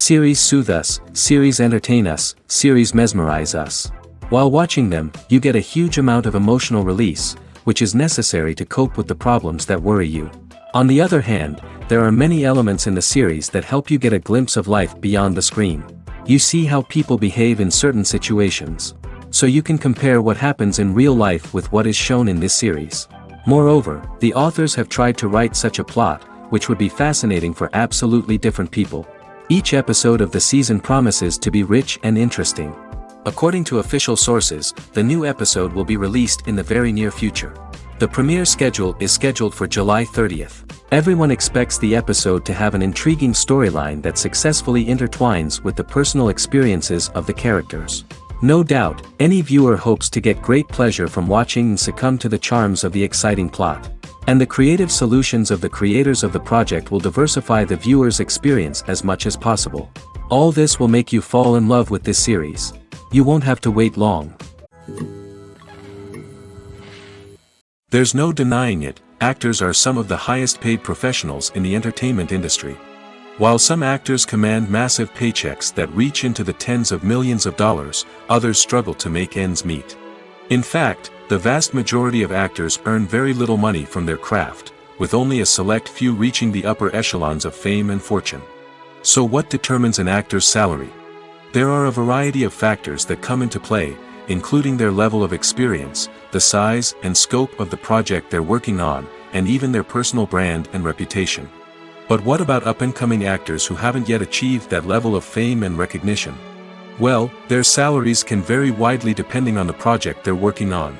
Series soothe us, series entertain us, series mesmerize us. While watching them, you get a huge amount of emotional release, which is necessary to cope with the problems that worry you. On the other hand, there are many elements in the series that help you get a glimpse of life beyond the screen. You see how people behave in certain situations. So you can compare what happens in real life with what is shown in this series. Moreover, the authors have tried to write such a plot, which would be fascinating for absolutely different people. Each episode of the season promises to be rich and interesting. According to official sources, the new episode will be released in the very near future. The premiere schedule is scheduled for July 30th. Everyone expects the episode to have an intriguing storyline that successfully intertwines with the personal experiences of the characters. No doubt, any viewer hopes to get great pleasure from watching and succumb to the charms of the exciting plot. And the creative solutions of the creators of the project will diversify the viewer's experience as much as possible. All this will make you fall in love with this series. You won't have to wait long. There's no denying it, actors are some of the highest paid professionals in the entertainment industry. While some actors command massive paychecks that reach into the tens of millions of dollars, others struggle to make ends meet. In fact, the vast majority of actors earn very little money from their craft, with only a select few reaching the upper echelons of fame and fortune. So what determines an actor's salary? There are a variety of factors that come into play, including their level of experience, the size and scope of the project they're working on, and even their personal brand and reputation. But what about up-and-coming actors who haven't yet achieved that level of fame and recognition? Well, their salaries can vary widely depending on the project they're working on.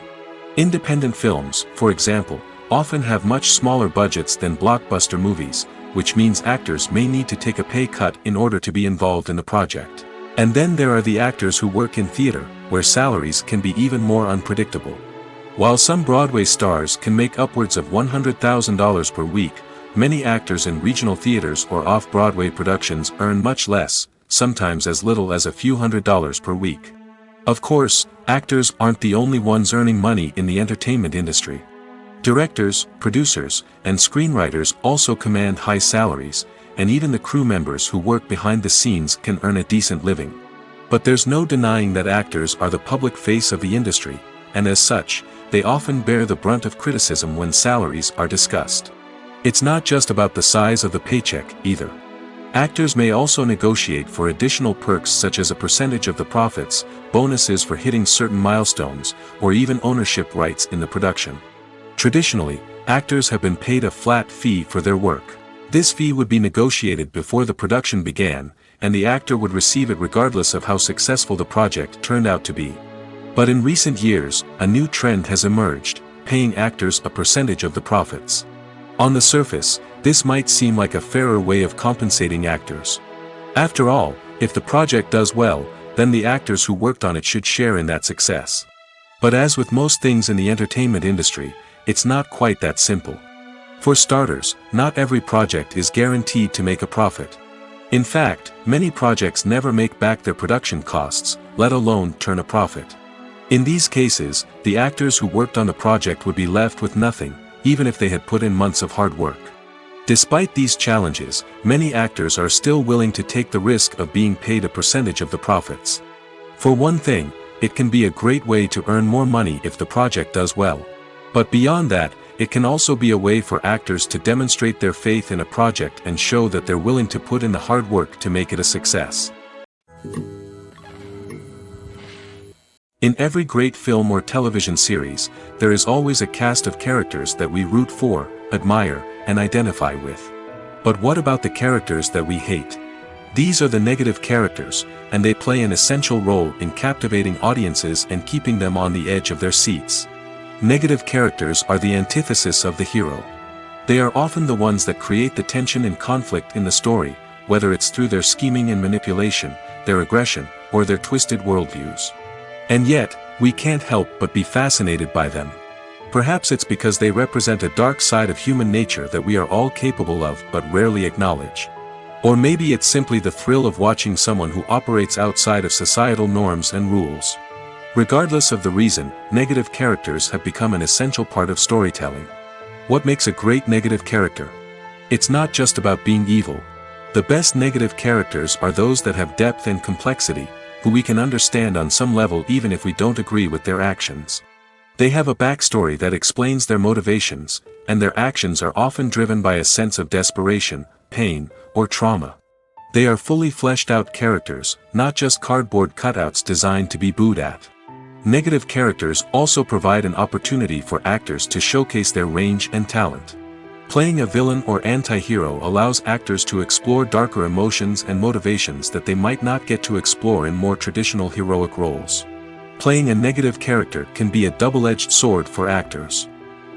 Independent films, for example, often have much smaller budgets than blockbuster movies, which means actors may need to take a pay cut in order to be involved in the project. And then there are the actors who work in theater, where salaries can be even more unpredictable. While some Broadway stars can make upwards of $100,000 per week, many actors in regional theaters or off-Broadway productions earn much less, sometimes as little as a few $100s per week. Of course, actors aren't the only ones earning money in the entertainment industry. Directors, producers, and screenwriters also command high salaries, and even the crew members who work behind the scenes can earn a decent living. But there's no denying that actors are the public face of the industry, and as such, they often bear the brunt of criticism when salaries are discussed. It's not just about the size of the paycheck, either. Actors may also negotiate for additional perks such as a percentage of the profits, bonuses for hitting certain milestones, or even ownership rights in the production. Traditionally, actors have been paid a flat fee for their work. This fee would be negotiated before the production began, and the actor would receive it regardless of how successful the project turned out to be. But in recent years, a new trend has emerged, paying actors a percentage of the profits. On the surface, this might seem like a fairer way of compensating actors. After all, if the project does well, then the actors who worked on it should share in that success. But as with most things in the entertainment industry, it's not quite that simple. For starters, not every project is guaranteed to make a profit. In fact, many projects never make back their production costs, let alone turn a profit. In these cases, the actors who worked on the project would be left with nothing, even if they had put in months of hard work. Despite these challenges, many actors are still willing to take the risk of being paid a percentage of the profits. For one thing, it can be a great way to earn more money if the project does well. But beyond that, it can also be a way for actors to demonstrate their faith in a project and show that they're willing to put in the hard work to make it a success. In every great film or television series, there is always a cast of characters that we root for, admire, and identify with. But what about the characters that we hate? These are the negative characters, and they play an essential role in captivating audiences and keeping them on the edge of their seats. Negative characters are the antithesis of the hero. They are often the ones that create the tension and conflict in the story, whether it's through their scheming and manipulation, their aggression, or their twisted worldviews. And yet, we can't help but be fascinated by them. Perhaps it's because they represent a dark side of human nature that we are all capable of but rarely acknowledge. Or maybe it's simply the thrill of watching someone who operates outside of societal norms and rules. Regardless of the reason, negative characters have become an essential part of storytelling. What makes a great negative character? It's not just about being evil. The best negative characters are those that have depth and complexity, who we can understand on some level even if we don't agree with their actions. They have a backstory that explains their motivations, and their actions are often driven by a sense of desperation, pain, or trauma. They are fully fleshed out characters, not just cardboard cutouts designed to be booed at. Negative characters also provide an opportunity for actors to showcase their range and talent. Playing a villain or anti-hero allows actors to explore darker emotions and motivations that they might not get to explore in more traditional heroic roles. Playing a negative character can be a double-edged sword for actors.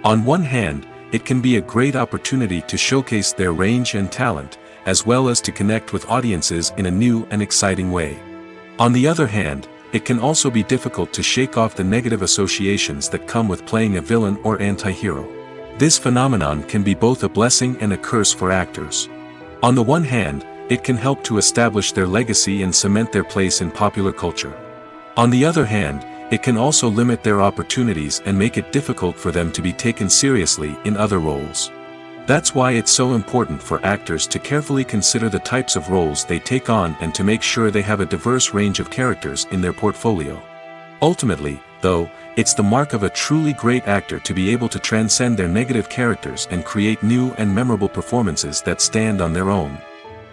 On one hand, it can be a great opportunity to showcase their range and talent, as well as to connect with audiences in a new and exciting way. On the other hand, it can also be difficult to shake off the negative associations that come with playing a villain or anti-hero. This phenomenon can be both a blessing and a curse for actors. On the one hand, it can help to establish their legacy and cement their place in popular culture. On the other hand, it can also limit their opportunities and make it difficult for them to be taken seriously in other roles. That's why it's so important for actors to carefully consider the types of roles they take on and to make sure they have a diverse range of characters in their portfolio. Ultimately, though, it's the mark of a truly great actor to be able to transcend their negative characters and create new and memorable performances that stand on their own.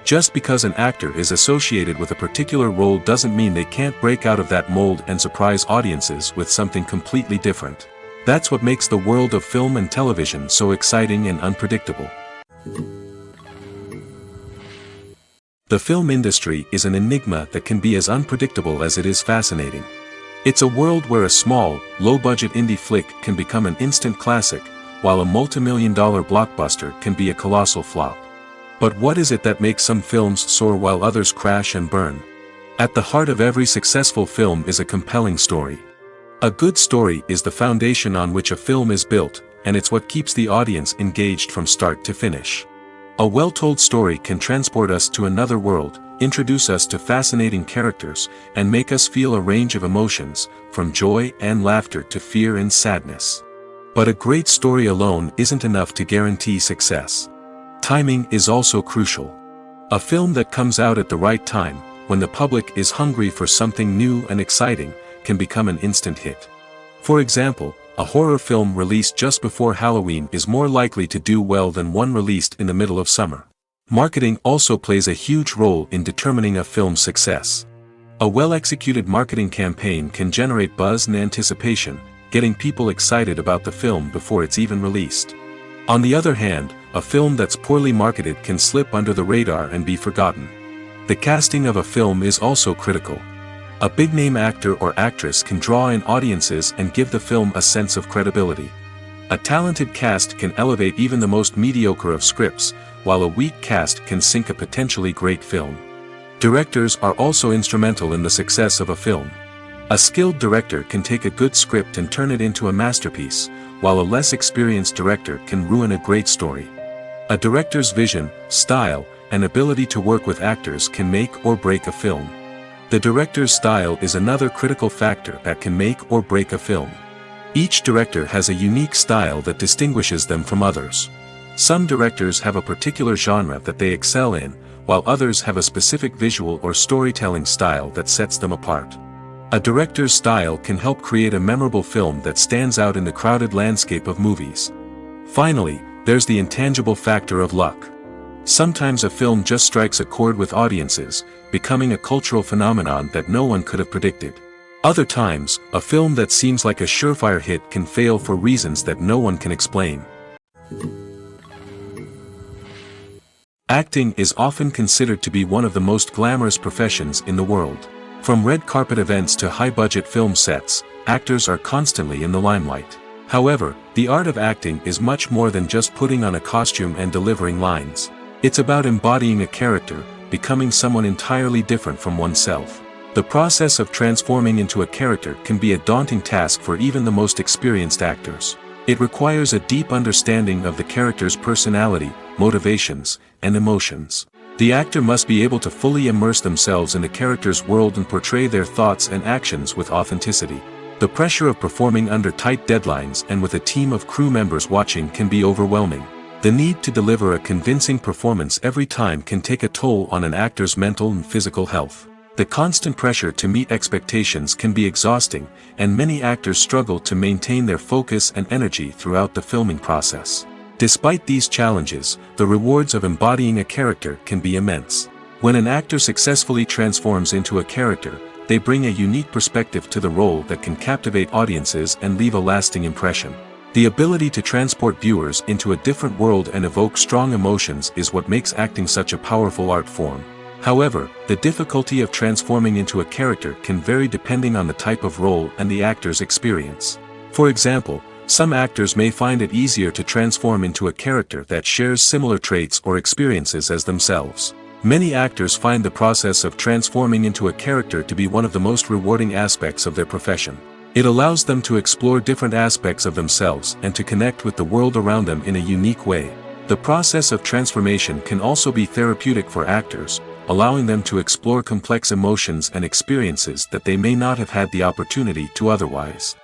Just because an actor is associated with a particular role doesn't mean they can't break out of that mold and surprise audiences with something completely different. That's what makes the world of film and television so exciting and unpredictable. The film industry is an enigma that can be as unpredictable as it is fascinating. It's a world where a small, low-budget indie flick can become an instant classic, while a multi-million-dollar blockbuster can be a colossal flop. But what is it that makes some films soar while others crash and burn? At the heart of every successful film is a compelling story. A good story is the foundation on which a film is built, and it's what keeps the audience engaged from start to finish. A well-told story can transport us to another world, introduce us to fascinating characters, and make us feel a range of emotions, from joy and laughter to fear and sadness. But a great story alone isn't enough to guarantee success. Timing is also crucial. A film that comes out at the right time, when the public is hungry for something new and exciting, can become an instant hit. For example, a horror film released just before Halloween is more likely to do well than one released in the middle of summer. Marketing also plays a huge role in determining a film's success. A well-executed marketing campaign can generate buzz and anticipation, getting people excited about the film before it's even released. On the other hand, a film that's poorly marketed can slip under the radar and be forgotten. The casting of a film is also critical. A big-name actor or actress can draw in audiences and give the film a sense of credibility. A talented cast can elevate even the most mediocre of scripts, while a weak cast can sink a potentially great film. Directors are also instrumental in the success of a film. A skilled director can take a good script and turn it into a masterpiece, while a less experienced director can ruin a great story. A director's vision, style, and ability to work with actors can make or break a film. The director's style is another critical factor that can make or break a film. Each director has a unique style that distinguishes them from others. Some directors have a particular genre that they excel in, while others have a specific visual or storytelling style that sets them apart. A director's style can help create a memorable film that stands out in the crowded landscape of movies. Finally, there's the intangible factor of luck. Sometimes a film just strikes a chord with audiences, becoming a cultural phenomenon that no one could have predicted. Other times, a film that seems like a surefire hit can fail for reasons that no one can explain. Acting is often considered to be one of the most glamorous professions in the world. From red carpet events to high-budget film sets, actors are constantly in the limelight. However, the art of acting is much more than just putting on a costume and delivering lines. It's about embodying a character, becoming someone entirely different from oneself. The process of transforming into a character can be a daunting task for even the most experienced actors. It requires a deep understanding of the character's personality, motivations, and emotions. The actor must be able to fully immerse themselves in the character's world and portray their thoughts and actions with authenticity. The pressure of performing under tight deadlines and with a team of crew members watching can be overwhelming. The need to deliver a convincing performance every time can take a toll on an actor's mental and physical health. The constant pressure to meet expectations can be exhausting, and many actors struggle to maintain their focus and energy throughout the filming process. Despite these challenges, the rewards of embodying a character can be immense. When an actor successfully transforms into a character, they bring a unique perspective to the role that can captivate audiences and leave a lasting impression. The ability to transport viewers into a different world and evoke strong emotions is what makes acting such a powerful art form. However, the difficulty of transforming into a character can vary depending on the type of role and the actor's experience. For example, some actors may find it easier to transform into a character that shares similar traits or experiences as themselves. Many actors find the process of transforming into a character to be one of the most rewarding aspects of their profession. It allows them to explore different aspects of themselves and to connect with the world around them in a unique way. The process of transformation can also be therapeutic for actors, allowing them to explore complex emotions and experiences that they may not have had the opportunity to otherwise.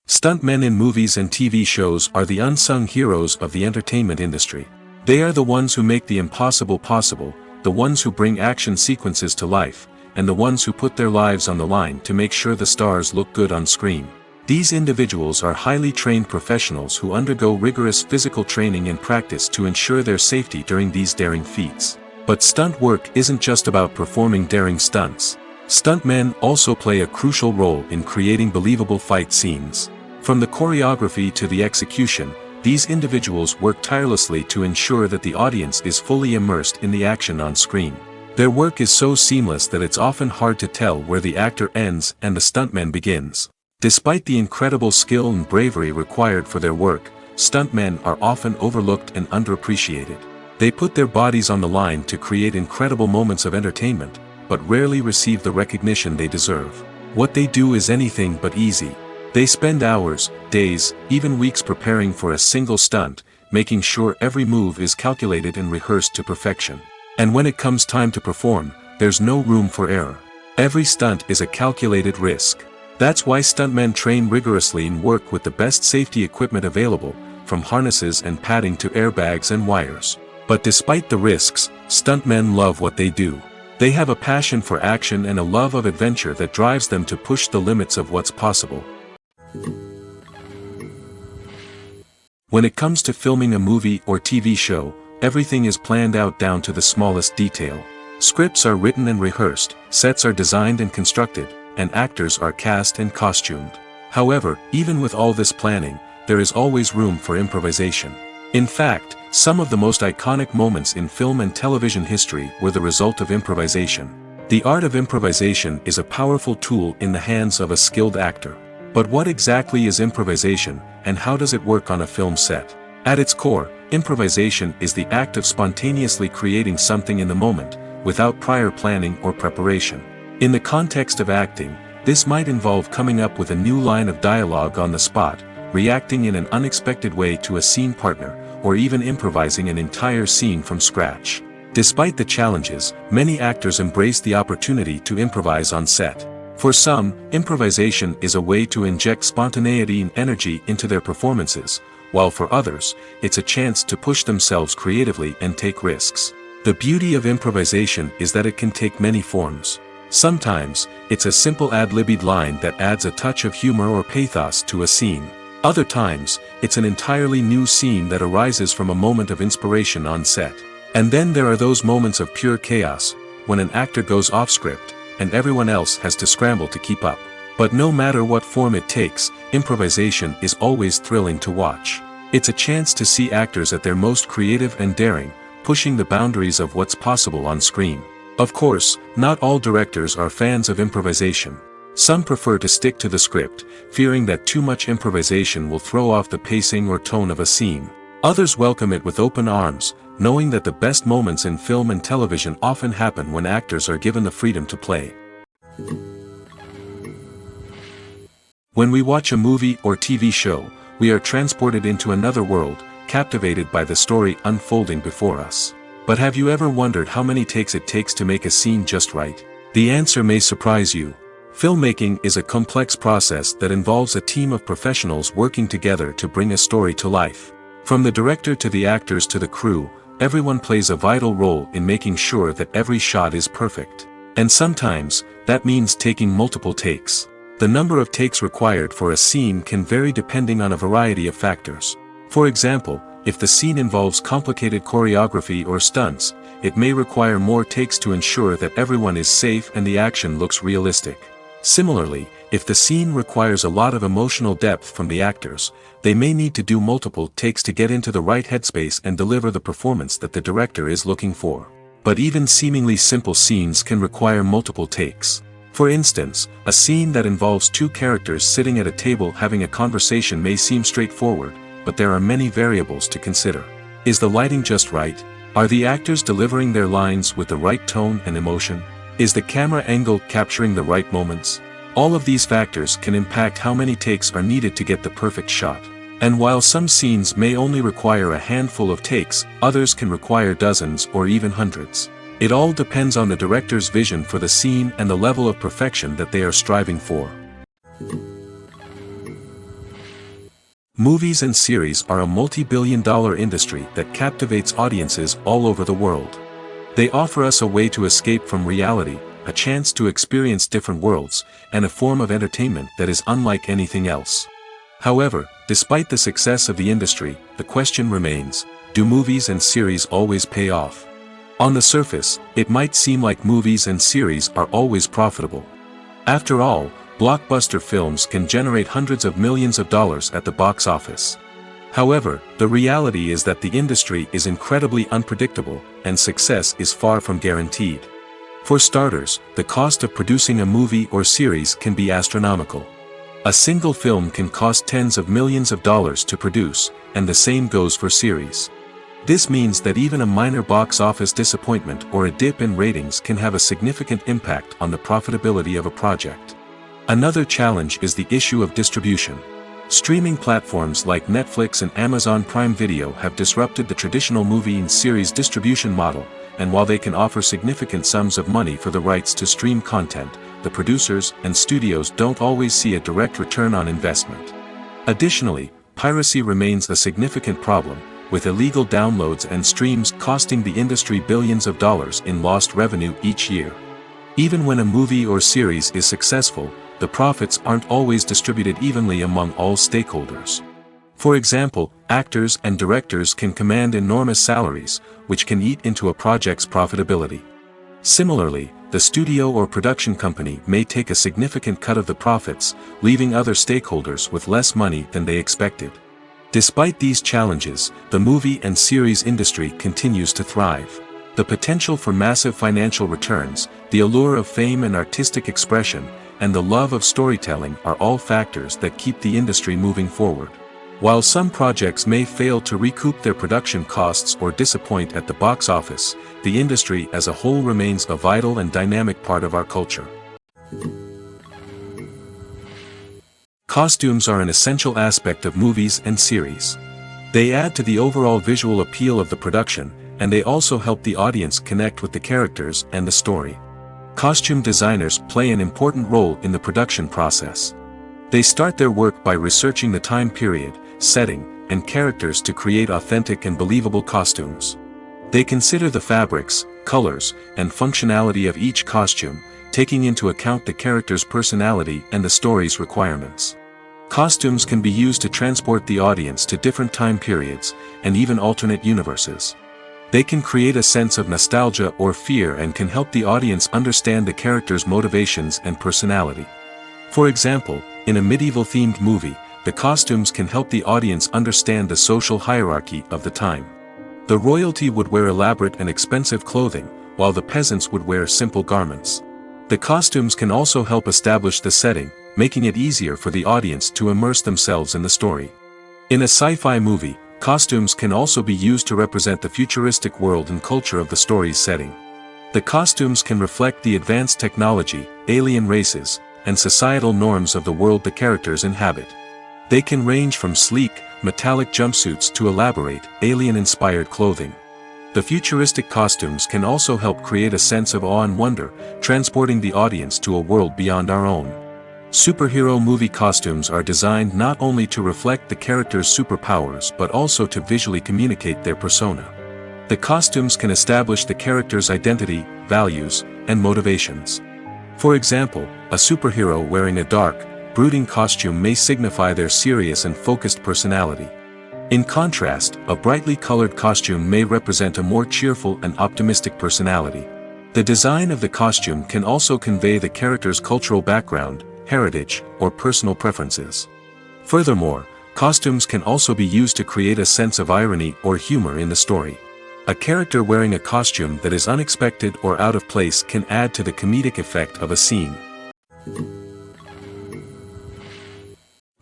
Stuntmen in movies and TV shows are the unsung heroes of the entertainment industry. They are the ones who make the impossible possible, the ones who bring action sequences to life, and the ones who put their lives on the line to make sure the stars look good on screen. These individuals are highly trained professionals who undergo rigorous physical training and practice to ensure their safety during these daring feats. But stunt work isn't just about performing daring stunts. Stuntmen also play a crucial role in creating believable fight scenes. From the choreography to the execution, these individuals work tirelessly to ensure that the audience is fully immersed in the action on screen. Their work is so seamless that it's often hard to tell where the actor ends and the stuntman begins. Despite the incredible skill and bravery required for their work, stuntmen are often overlooked and underappreciated. They put their bodies on the line to create incredible moments of entertainment, but rarely receive the recognition they deserve. What they do is anything but easy. They spend hours, days, even weeks preparing for a single stunt, making sure every move is calculated and rehearsed to perfection. And when it comes time to perform, there's no room for error. Every stunt is a calculated risk. That's why stuntmen train rigorously and work with the best safety equipment available, from harnesses and padding to airbags and wires. But despite the risks, stuntmen love what they do. They have a passion for action and a love of adventure that drives them to push the limits of what's possible. When it comes to filming a movie or TV show, everything is planned out down to the smallest detail. Scripts are written and rehearsed, sets are designed and constructed, and actors are cast and costumed. However, even with all this planning, there is always room for improvisation. In fact, some of the most iconic moments in film and television history were the result of improvisation. The art of improvisation is a powerful tool in the hands of a skilled actor. But what exactly is improvisation, and how does it work on a film set? At its core, improvisation is the act of spontaneously creating something in the moment, without prior planning or preparation. In the context of acting, this might involve coming up with a new line of dialogue on the spot, reacting in an unexpected way to a scene partner, or even improvising an entire scene from scratch. Despite the challenges, many actors embrace the opportunity to improvise on set. For some, improvisation is a way to inject spontaneity and energy into their performances, while for others, it's a chance to push themselves creatively and take risks. The beauty of improvisation is that it can take many forms. Sometimes, it's a simple ad-libbed line that adds a touch of humor or pathos to a scene. Other times, it's an entirely new scene that arises from a moment of inspiration on set. And then there are those moments of pure chaos, when an actor goes off script, and everyone else has to scramble to keep up. But no matter what form it takes, improvisation is always thrilling to watch. It's a chance to see actors at their most creative and daring, pushing the boundaries of what's possible on screen. Of course, not all directors are fans of improvisation. Some prefer to stick to the script, fearing that too much improvisation will throw off the pacing or tone of a scene. Others welcome it with open arms, knowing that the best moments in film and television often happen when actors are given the freedom to play. When we watch a movie or TV show, we are transported into another world, captivated by the story unfolding before us. But have you ever wondered how many takes it takes to make a scene just right? The answer may surprise you. Filmmaking is a complex process that involves a team of professionals working together to bring a story to life. From the director to the actors to the crew, everyone plays a vital role in making sure that every shot is perfect. And sometimes, that means taking multiple takes. The number of takes required for a scene can vary depending on a variety of factors. For example, if the scene involves complicated choreography or stunts, it may require more takes to ensure that everyone is safe and the action looks realistic. Similarly, if the scene requires a lot of emotional depth from the actors, they may need to do multiple takes to get into the right headspace and deliver the performance that the director is looking for. But even seemingly simple scenes can require multiple takes. For instance, a scene that involves two characters sitting at a table having a conversation may seem straightforward, but there are many variables to consider. Is the lighting just right? Are the actors delivering their lines with the right tone and emotion? Is the camera angle capturing the right moments? All of these factors can impact how many takes are needed to get the perfect shot. And while some scenes may only require a handful of takes, others can require dozens or even hundreds. It all depends on the director's vision for the scene and the level of perfection that they are striving for. Movies and series are a multi-billion-dollar industry that captivates audiences all over the world. They offer us a way to escape from reality, a chance to experience different worlds, and a form of entertainment that is unlike anything else. However, despite the success of the industry, the question remains, do movies and series always pay off? On the surface, it might seem like movies and series are always profitable. After all, blockbuster films can generate hundreds of millions of dollars at the box office. However, the reality is that the industry is incredibly unpredictable, and success is far from guaranteed. For starters, the cost of producing a movie or series can be astronomical. A single film can cost tens of millions of dollars to produce, and the same goes for series. This means that even a minor box office disappointment or a dip in ratings can have a significant impact on the profitability of a project. Another challenge is the issue of distribution. Streaming platforms like Netflix and Amazon Prime Video have disrupted the traditional movie and series distribution model, and while they can offer significant sums of money for the rights to stream content, the producers and studios don't always see a direct return on investment. Additionally, piracy remains a significant problem, with illegal downloads and streams costing the industry billions of dollars in lost revenue each year. Even when a movie or series is successful, the profits aren't always distributed evenly among all stakeholders. For example, actors and directors can command enormous salaries, which can eat into a project's profitability. Similarly, the studio or production company may take a significant cut of the profits, leaving other stakeholders with less money than they expected. Despite these challenges, the movie and series industry continues to thrive. The potential for massive financial returns, the allure of fame and artistic expression, and the love of storytelling are all factors that keep the industry moving forward. While some projects may fail to recoup their production costs or disappoint at the box office, the industry as a whole remains a vital and dynamic part of our culture. Costumes are an essential aspect of movies and series. They add to the overall visual appeal of the production, and they also help the audience connect with the characters and the story. Costume designers play an important role in the production process. They start their work by researching the time period, setting, and characters to create authentic and believable costumes. They consider the fabrics, colors, and functionality of each costume, taking into account the character's personality and the story's requirements. Costumes can be used to transport the audience to different time periods, and even alternate universes. They can create a sense of nostalgia or fear and can help the audience understand the character's motivations and personality. For example, in a medieval-themed movie, the costumes can help the audience understand the social hierarchy of the time. The royalty would wear elaborate and expensive clothing, while the peasants would wear simple garments. The costumes can also help establish the setting, making it easier for the audience to immerse themselves in the story. In a sci-fi movie, costumes can also be used to represent the futuristic world and culture of the story's setting. The costumes can reflect the advanced technology, alien races, and societal norms of the world the characters inhabit. They can range from sleek, metallic jumpsuits to elaborate, alien-inspired clothing. The futuristic costumes can also help create a sense of awe and wonder, transporting the audience to a world beyond our own. Superhero movie costumes are designed not only to reflect the character's superpowers but also to visually communicate their persona. The costumes can establish the character's identity, values, and motivations. For example, a superhero wearing a dark, brooding costume may signify their serious and focused personality. In contrast, a brightly colored costume may represent a more cheerful and optimistic personality. The design of the costume can also convey the character's cultural background, heritage, or personal preferences. Furthermore, costumes can also be used to create a sense of irony or humor in the story. A character wearing a costume that is unexpected or out of place can add to the comedic effect of a scene.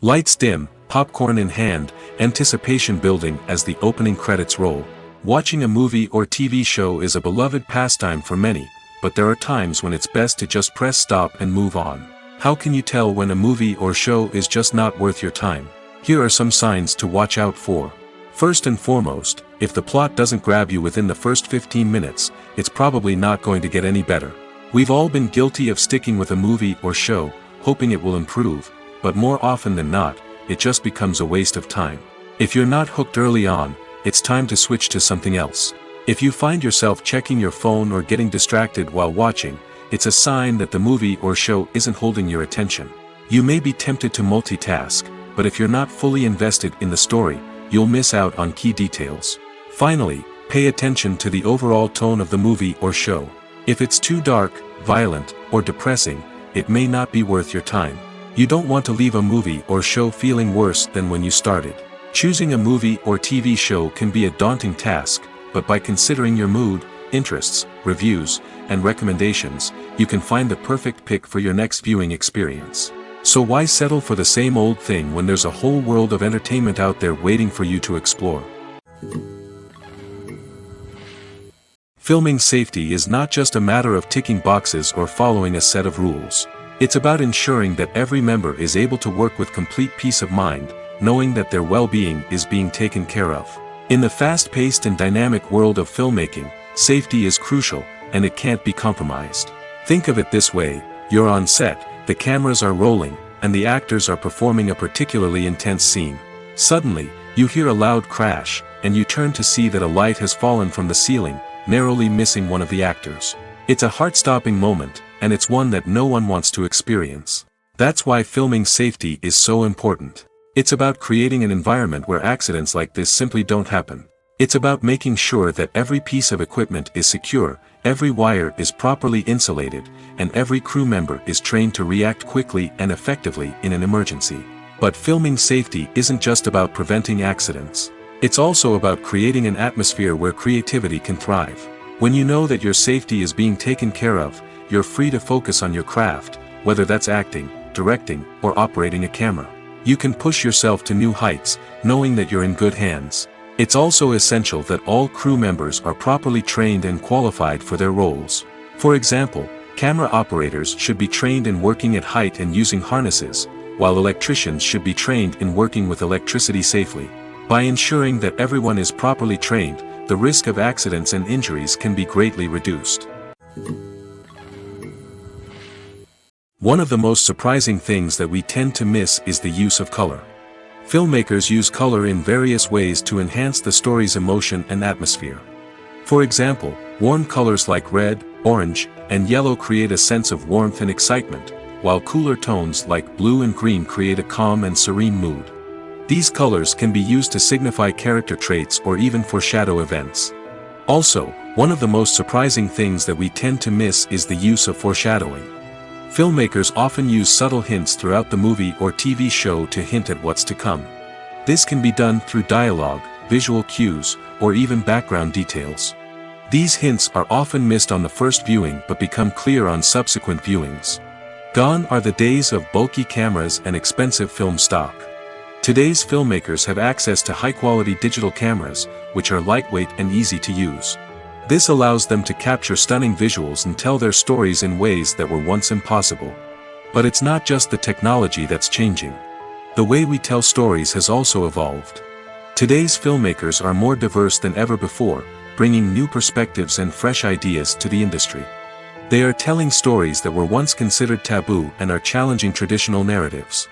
Lights dim, popcorn in hand, anticipation building as the opening credits roll. Watching a movie or TV show is a beloved pastime for many, but there are times when it's best to just press stop and move on. How can you tell when a movie or show is just not worth your time? Here are some signs to watch out for. First and foremost, if the plot doesn't grab you within the first 15 minutes, it's probably not going to get any better. We've all been guilty of sticking with a movie or show, hoping it will improve, but more often than not, it just becomes a waste of time. If you're not hooked early on, it's time to switch to something else. If you find yourself checking your phone or getting distracted while watching, it's a sign that the movie or show isn't holding your attention. You may be tempted to multitask, but if you're not fully invested in the story, you'll miss out on key details. Finally, pay attention to the overall tone of the movie or show. If it's too dark, violent, or depressing, it may not be worth your time. You don't want to leave a movie or show feeling worse than when you started. Choosing a movie or TV show can be a daunting task, but by considering your mood, interests, reviews, and recommendations, you can find the perfect pick for your next viewing experience. So why settle for the same old thing when there's a whole world of entertainment out there waiting for you to explore? Filming safety is not just a matter of ticking boxes or following a set of rules. It's about ensuring that every member is able to work with complete peace of mind, knowing that their well-being is being taken care of. In the fast-paced and dynamic world of filmmaking, safety is crucial, and it can't be compromised. Think of it this way: you're on set, the cameras are rolling, and the actors are performing a particularly intense scene. Suddenly, you hear a loud crash, and you turn to see that a light has fallen from the ceiling, narrowly missing one of the actors. It's a heart-stopping moment, and it's one that no one wants to experience. That's why filming safety is so important. It's about creating an environment where accidents like this simply don't happen. It's about making sure that every piece of equipment is secure, every wire is properly insulated, and every crew member is trained to react quickly and effectively in an emergency. But filming safety isn't just about preventing accidents. It's also about creating an atmosphere where creativity can thrive. When you know that your safety is being taken care of, you're free to focus on your craft, whether that's acting, directing, or operating a camera. You can push yourself to new heights, knowing that you're in good hands. It's also essential that all crew members are properly trained and qualified for their roles. For example, camera operators should be trained in working at height and using harnesses, while electricians should be trained in working with electricity safely. By ensuring that everyone is properly trained, the risk of accidents and injuries can be greatly reduced. One of the most surprising things that we tend to miss is the use of color. Filmmakers use color in various ways to enhance the story's emotion and atmosphere. For example, warm colors like red, orange, and yellow create a sense of warmth and excitement, while cooler tones like blue and green create a calm and serene mood. These colors can be used to signify character traits or even foreshadow events. Also, one of the most surprising things that we tend to miss is the use of foreshadowing. Filmmakers often use subtle hints throughout the movie or TV show to hint at what's to come. This can be done through dialogue, visual cues, or even background details. These hints are often missed on the first viewing but become clear on subsequent viewings. Gone are the days of bulky cameras and expensive film stock. Today's filmmakers have access to high-quality digital cameras, which are lightweight and easy to use. This allows them to capture stunning visuals and tell their stories in ways that were once impossible. But it's not just the technology that's changing. The way we tell stories has also evolved. Today's filmmakers are more diverse than ever before, bringing new perspectives and fresh ideas to the industry. They are telling stories that were once considered taboo and are challenging traditional narratives.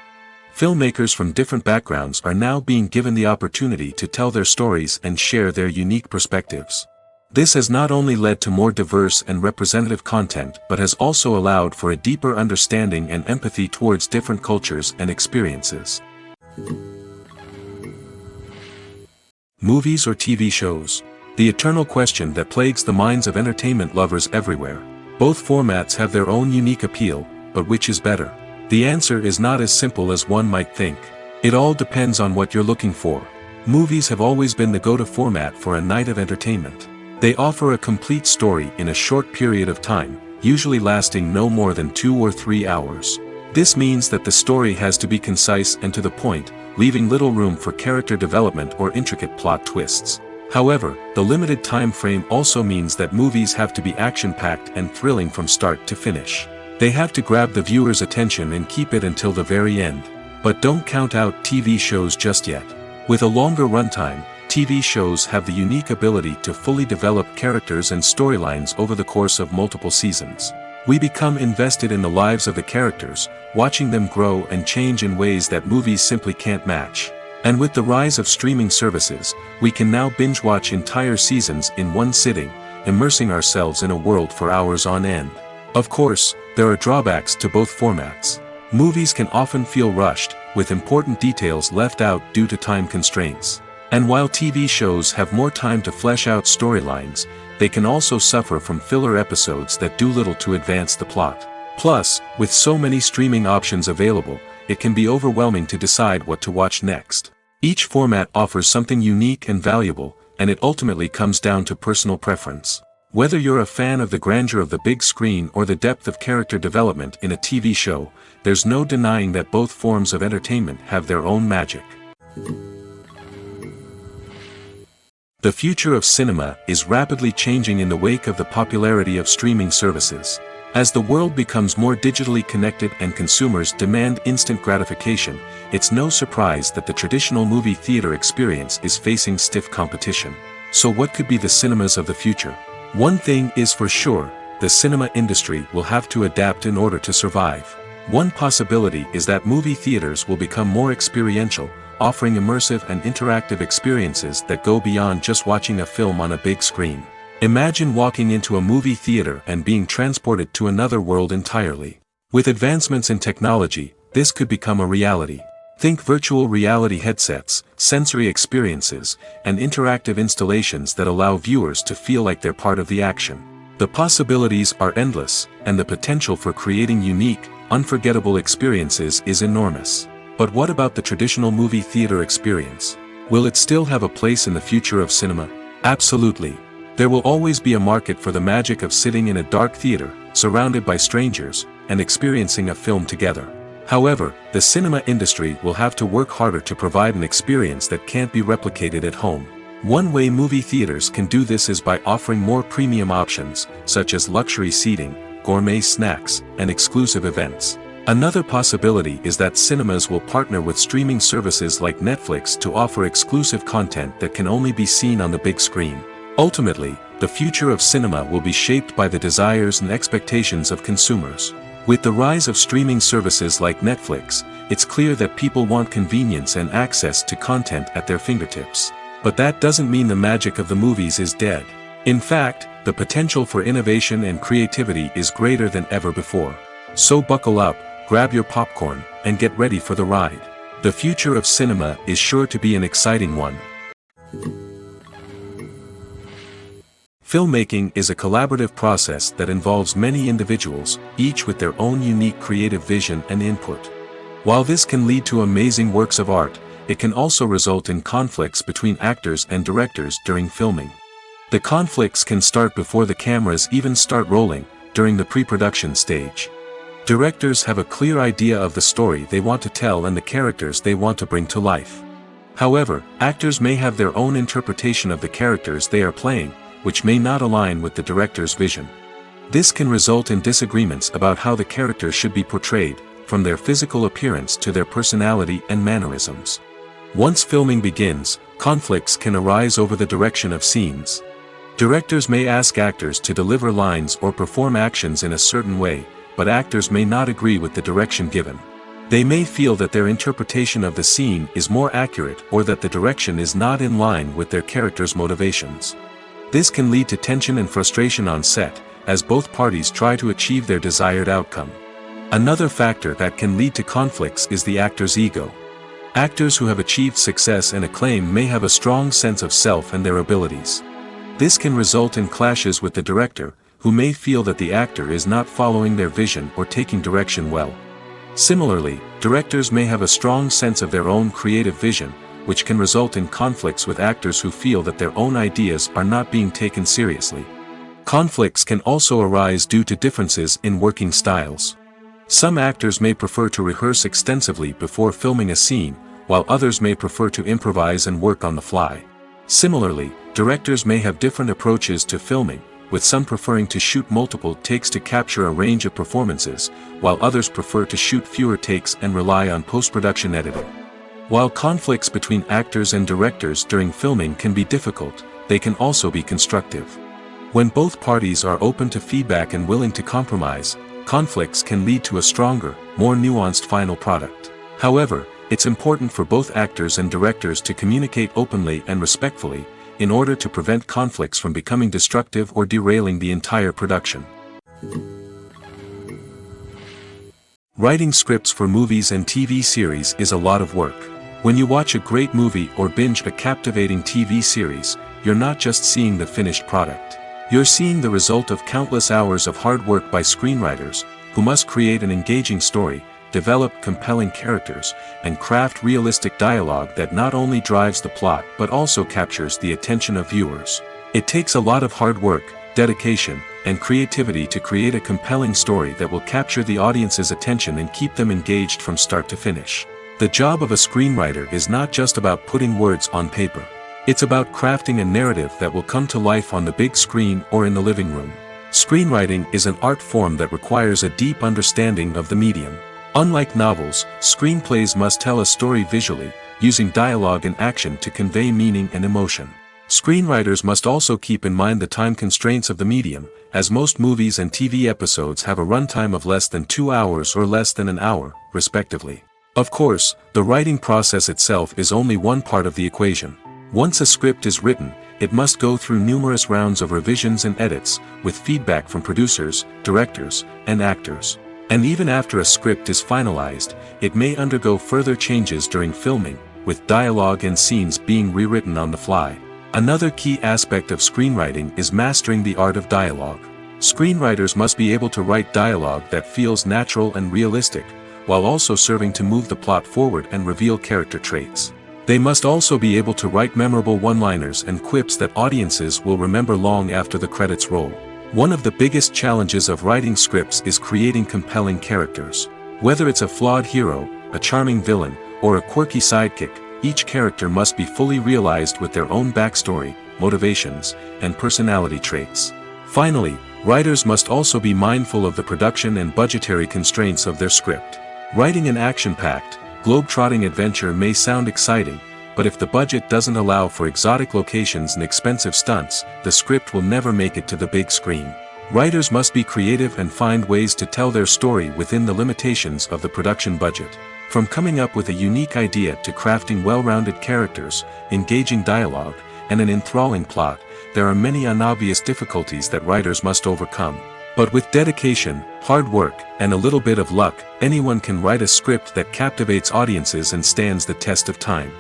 Filmmakers from different backgrounds are now being given the opportunity to tell their stories and share their unique perspectives. This has not only led to more diverse and representative content but has also allowed for a deeper understanding and empathy towards different cultures and experiences. Movies or TV shows? The eternal question that plagues the minds of entertainment lovers everywhere. Both formats have their own unique appeal, but which is better? The answer is not as simple as one might think. It all depends on what you're looking for. Movies have always been the go-to format for a night of entertainment. They offer a complete story in a short period of time, usually lasting no more than 2 or 3 hours. This means that the story has to be concise and to the point, leaving little room for character development or intricate plot twists. However, the limited time frame also means that movies have to be action-packed and thrilling from start to finish. They have to grab the viewer's attention and keep it until the very end. But don't count out TV shows just yet. With a longer runtime, TV shows have the unique ability to fully develop characters and storylines over the course of multiple seasons. We become invested in the lives of the characters, watching them grow and change in ways that movies simply can't match. And with the rise of streaming services, we can now binge-watch entire seasons in one sitting, immersing ourselves in a world for hours on end. Of course, there are drawbacks to both formats. Movies can often feel rushed, with important details left out due to time constraints. And while TV shows have more time to flesh out storylines, they can also suffer from filler episodes that do little to advance the plot. Plus, with so many streaming options available, it can be overwhelming to decide what to watch next. Each format offers something unique and valuable, and it ultimately comes down to personal preference. Whether you're a fan of the grandeur of the big screen or the depth of character development in a TV show, there's no denying that both forms of entertainment have their own magic. The future of cinema is rapidly changing in the wake of the popularity of streaming services. As the world becomes more digitally connected and consumers demand instant gratification, it's no surprise that the traditional movie theater experience is facing stiff competition. So what could be the cinemas of the future? One thing is for sure, the cinema industry will have to adapt in order to survive. One possibility is that movie theaters will become more experiential, offering immersive and interactive experiences that go beyond just watching a film on a big screen. Imagine walking into a movie theater and being transported to another world entirely. With advancements in technology, this could become a reality. Think virtual reality headsets, sensory experiences, and interactive installations that allow viewers to feel like they're part of the action. The possibilities are endless, and the potential for creating unique, unforgettable experiences is enormous. But what about the traditional movie theater experience? Will it still have a place in the future of cinema? Absolutely. There will always be a market for the magic of sitting in a dark theater, surrounded by strangers, and experiencing a film together. However, the cinema industry will have to work harder to provide an experience that can't be replicated at home. One way movie theaters can do this is by offering more premium options, such as luxury seating, gourmet snacks, and exclusive events. Another possibility is that cinemas will partner with streaming services like Netflix to offer exclusive content that can only be seen on the big screen. Ultimately, the future of cinema will be shaped by the desires and expectations of consumers. With the rise of streaming services like Netflix, it's clear that people want convenience and access to content at their fingertips. But that doesn't mean the magic of the movies is dead. In fact, the potential for innovation and creativity is greater than ever before. So buckle up, grab your popcorn, and get ready for the ride. The future of cinema is sure to be an exciting one. Filmmaking is a collaborative process that involves many individuals, each with their own unique creative vision and input. While this can lead to amazing works of art, it can also result in conflicts between actors and directors during filming. The conflicts can start before the cameras even start rolling, during the pre-production stage. Directors have a clear idea of the story they want to tell and the characters they want to bring to life. However, actors may have their own interpretation of the characters they are playing, which may not align with the director's vision. This can result in disagreements about how the characters should be portrayed, from their physical appearance to their personality and mannerisms. Once filming begins, conflicts can arise over the direction of scenes. Directors may ask actors to deliver lines or perform actions in a certain way, but actors may not agree with the direction given. They may feel that their interpretation of the scene is more accurate or that the direction is not in line with their character's motivations. This can lead to tension and frustration on set, as both parties try to achieve their desired outcome. Another factor that can lead to conflicts is the actor's ego. Actors who have achieved success and acclaim may have a strong sense of self and their abilities. This can result in clashes with the director, who may feel that the actor is not following their vision or taking direction well. Similarly, directors may have a strong sense of their own creative vision, which can result in conflicts with actors who feel that their own ideas are not being taken seriously. Conflicts can also arise due to differences in working styles. Some actors may prefer to rehearse extensively before filming a scene, while others may prefer to improvise and work on the fly. Similarly, directors may have different approaches to filming, with some preferring to shoot multiple takes to capture a range of performances, while others prefer to shoot fewer takes and rely on post-production editing. While conflicts between actors and directors during filming can be difficult, they can also be constructive. When both parties are open to feedback and willing to compromise, conflicts can lead to a stronger, more nuanced final product. However, it's important for both actors and directors to communicate openly and respectfully, in order to prevent conflicts from becoming destructive or derailing the entire production. Writing scripts for movies and TV series is a lot of work. When you watch a great movie or binge a captivating TV series, you're not just seeing the finished product. You're seeing the result of countless hours of hard work by screenwriters, who must create an engaging story, develop compelling characters, and craft realistic dialogue that not only drives the plot but also captures the attention of viewers. It takes a lot of hard work, dedication, and creativity to create a compelling story that will capture the audience's attention and keep them engaged from start to finish. The job of a screenwriter is not just about putting words on paper. It's about crafting a narrative that will come to life on the big screen or in the living room. Screenwriting is an art form that requires a deep understanding of the medium. Unlike novels, screenplays must tell a story visually, using dialogue and action to convey meaning and emotion. Screenwriters must also keep in mind the time constraints of the medium, as most movies and TV episodes have a runtime of less than 2 hours or less than an hour, respectively. Of course, the writing process itself is only one part of the equation. Once a script is written, it must go through numerous rounds of revisions and edits, with feedback from producers, directors, and actors. And even after a script is finalized, it may undergo further changes during filming, with dialogue and scenes being rewritten on the fly. Another key aspect of screenwriting is mastering the art of dialogue. Screenwriters must be able to write dialogue that feels natural and realistic, while also serving to move the plot forward and reveal character traits. They must also be able to write memorable one-liners and quips that audiences will remember long after the credits roll. One of the biggest challenges of writing scripts is creating compelling characters. Whether it's a flawed hero, a charming villain, or a quirky sidekick, each character must be fully realized with their own backstory, motivations, and personality traits. Finally, writers must also be mindful of the production and budgetary constraints of their script. Writing an action-packed, globe-trotting adventure may sound exciting, but if the budget doesn't allow for exotic locations and expensive stunts, the script will never make it to the big screen. Writers must be creative and find ways to tell their story within the limitations of the production budget. From coming up with a unique idea to crafting well-rounded characters, engaging dialogue, and an enthralling plot, there are many unobvious difficulties that writers must overcome. But with dedication, hard work, and a little bit of luck, anyone can write a script that captivates audiences and stands the test of time.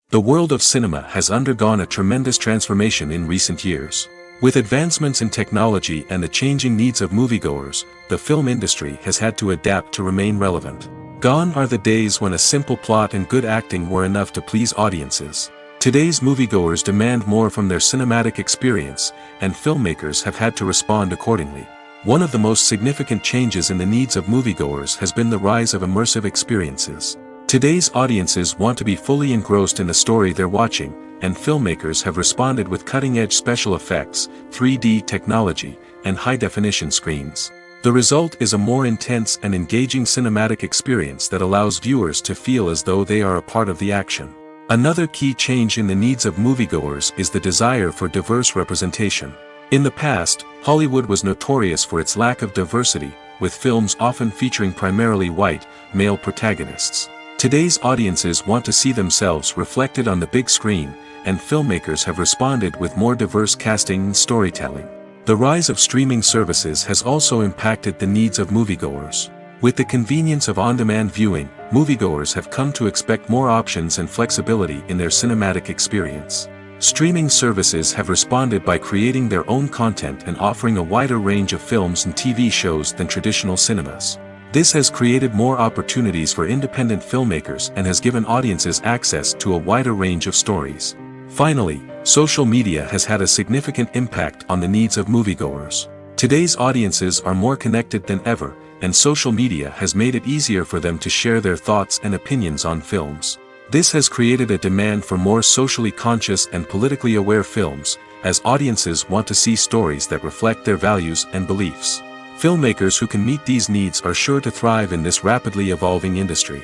The world of cinema has undergone a tremendous transformation in recent years. With advancements in technology and the changing needs of moviegoers, the film industry has had to adapt to remain relevant. Gone are the days when a simple plot and good acting were enough to please audiences. Today's moviegoers demand more from their cinematic experience, and filmmakers have had to respond accordingly. One of the most significant changes in the needs of moviegoers has been the rise of immersive experiences. Today's audiences want to be fully engrossed in the story they're watching, and filmmakers have responded with cutting-edge special effects, 3D technology, and high-definition screens. The result is a more intense and engaging cinematic experience that allows viewers to feel as though they are a part of the action. Another key change in the needs of moviegoers is the desire for diverse representation. In the past, Hollywood was notorious for its lack of diversity, with films often featuring primarily white, male protagonists. Today's audiences want to see themselves reflected on the big screen, and filmmakers have responded with more diverse casting and storytelling. The rise of streaming services has also impacted the needs of moviegoers. With the convenience of on-demand viewing, moviegoers have come to expect more options and flexibility in their cinematic experience. Streaming services have responded by creating their own content and offering a wider range of films and TV shows than traditional cinemas. This has created more opportunities for independent filmmakers and has given audiences access to a wider range of stories. Finally, social media has had a significant impact on the needs of moviegoers. Today's audiences are more connected than ever, and social media has made it easier for them to share their thoughts and opinions on films. This has created a demand for more socially conscious and politically aware films, as audiences want to see stories that reflect their values and beliefs. Filmmakers who can meet these needs are sure to thrive in this rapidly evolving industry.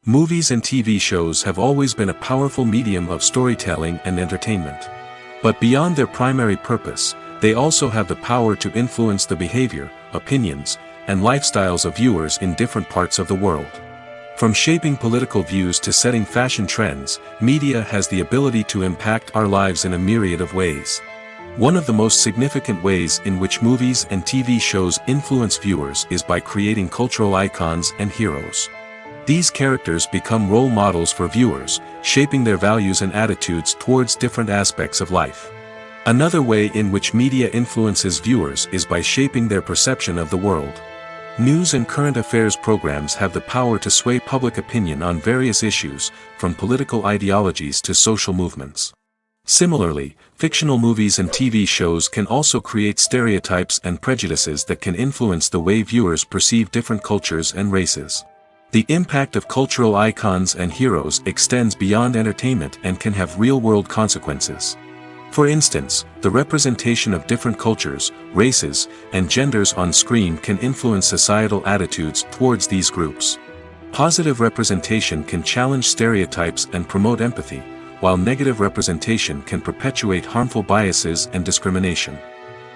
Movies and TV shows have always been a powerful medium of storytelling and entertainment. But beyond their primary purpose, they also have the power to influence the behavior, opinions, and lifestyles of viewers in different parts of the world. From shaping political views to setting fashion trends, media has the ability to impact our lives in a myriad of ways. One of the most significant ways in which movies and TV shows influence viewers is by creating cultural icons and heroes. These characters become role models for viewers, shaping their values and attitudes towards different aspects of life. Another way in which media influences viewers is by shaping their perception of the world. News and current affairs programs have the power to sway public opinion on various issues, from political ideologies to social movements. Similarly, fictional movies and TV shows can also create stereotypes and prejudices that can influence the way viewers perceive different cultures and races. The impact of cultural icons and heroes extends beyond entertainment and can have real-world consequences. For instance, the representation of different cultures, races, and genders on screen can influence societal attitudes towards these groups. Positive representation can challenge stereotypes and promote empathy, while negative representation can perpetuate harmful biases and discrimination.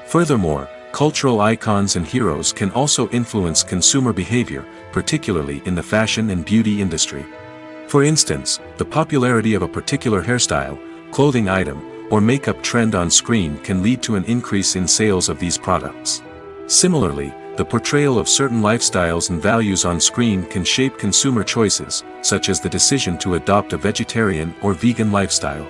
Furthermore, cultural icons and heroes can also influence consumer behavior, particularly in the fashion and beauty industry. For instance, the popularity of a particular hairstyle, clothing item, or makeup trend on screen can lead to an increase in sales of these products. Similarly, the portrayal of certain lifestyles and values on screen can shape consumer choices, such as the decision to adopt a vegetarian or vegan lifestyle.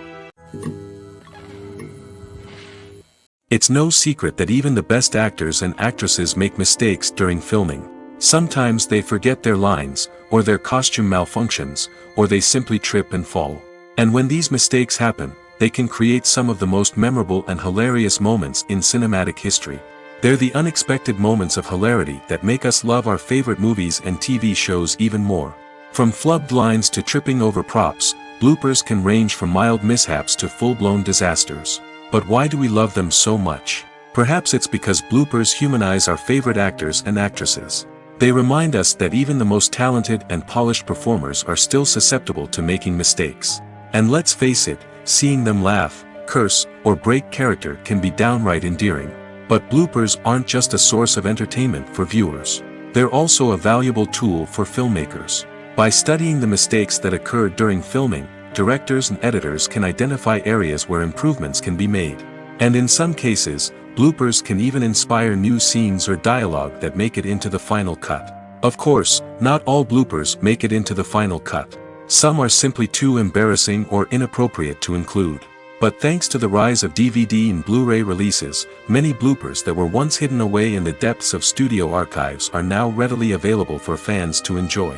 It's no secret that even the best actors and actresses make mistakes during filming. Sometimes they forget their lines, or their costume malfunctions, or they simply trip and fall. And when these mistakes happen, they can create some of the most memorable and hilarious moments in cinematic history. They're the unexpected moments of hilarity that make us love our favorite movies and TV shows even more. From flubbed lines to tripping over props, bloopers can range from mild mishaps to full-blown disasters. But why do we love them so much? Perhaps it's because bloopers humanize our favorite actors and actresses. They remind us that even the most talented and polished performers are still susceptible to making mistakes. And let's face it, seeing them laugh, curse, or break character can be downright endearing. But bloopers aren't just a source of entertainment for viewers. They're also a valuable tool for filmmakers. By studying the mistakes that occurred during filming, directors and editors can identify areas where improvements can be made. And in some cases, bloopers can even inspire new scenes or dialogue that make it into the final cut. Of course, not all bloopers make it into the final cut. Some are simply too embarrassing or inappropriate to include. But thanks to the rise of DVD and Blu-ray releases, many bloopers that were once hidden away in the depths of studio archives are now readily available for fans to enjoy.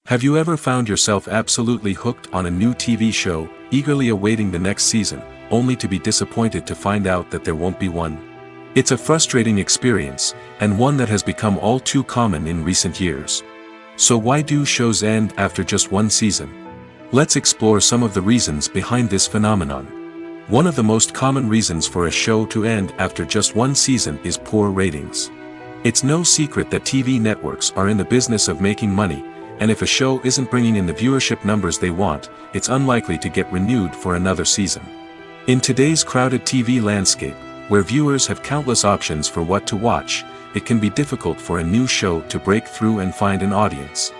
Have you ever found yourself absolutely hooked on a new TV show, eagerly awaiting the next season, only to be disappointed to find out that there won't be one? It's a frustrating experience, and one that has become all too common in recent years. So why do shows end after just one season? Let's explore some of the reasons behind this phenomenon. One of the most common reasons for a show to end after just one season is poor ratings. It's no secret that TV networks are in the business of making money, and if a show isn't bringing in the viewership numbers they want, it's unlikely to get renewed for another season. In today's crowded TV landscape, where viewers have countless options for what to watch, it can be difficult for a new show to break through and find an audience.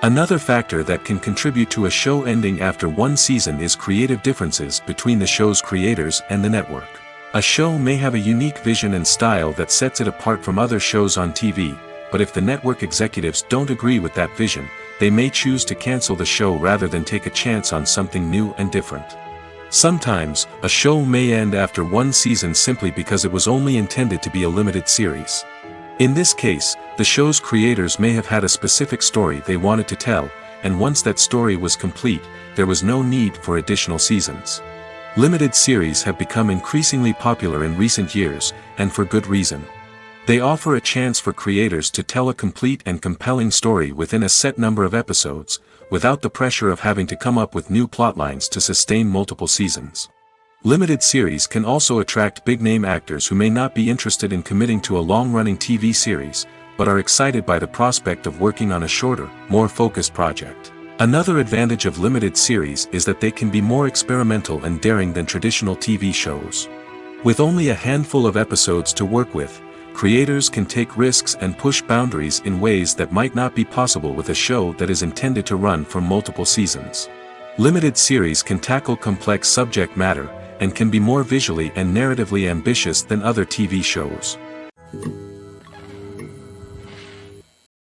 Another factor that can contribute to a show ending after one season is creative differences between the show's creators and the network. A show may have a unique vision and style that sets it apart from other shows on TV, but if the network executives don't agree with that vision, they may choose to cancel the show rather than take a chance on something new and different. Sometimes, a show may end after one season simply because it was only intended to be a limited series. In this case, the show's creators may have had a specific story they wanted to tell, and once that story was complete, there was no need for additional seasons. Limited series have become increasingly popular in recent years, and for good reason. They offer a chance for creators to tell a complete and compelling story within a set number of episodes, without the pressure of having to come up with new plotlines to sustain multiple seasons. Limited series can also attract big-name actors who may not be interested in committing to a long-running TV series, but are excited by the prospect of working on a shorter, more focused project. Another advantage of limited series is that they can be more experimental and daring than traditional TV shows. With only a handful of episodes to work with, creators can take risks and push boundaries in ways that might not be possible with a show that is intended to run for multiple seasons. Limited series can tackle complex subject matter, and can be more visually and narratively ambitious than other TV shows.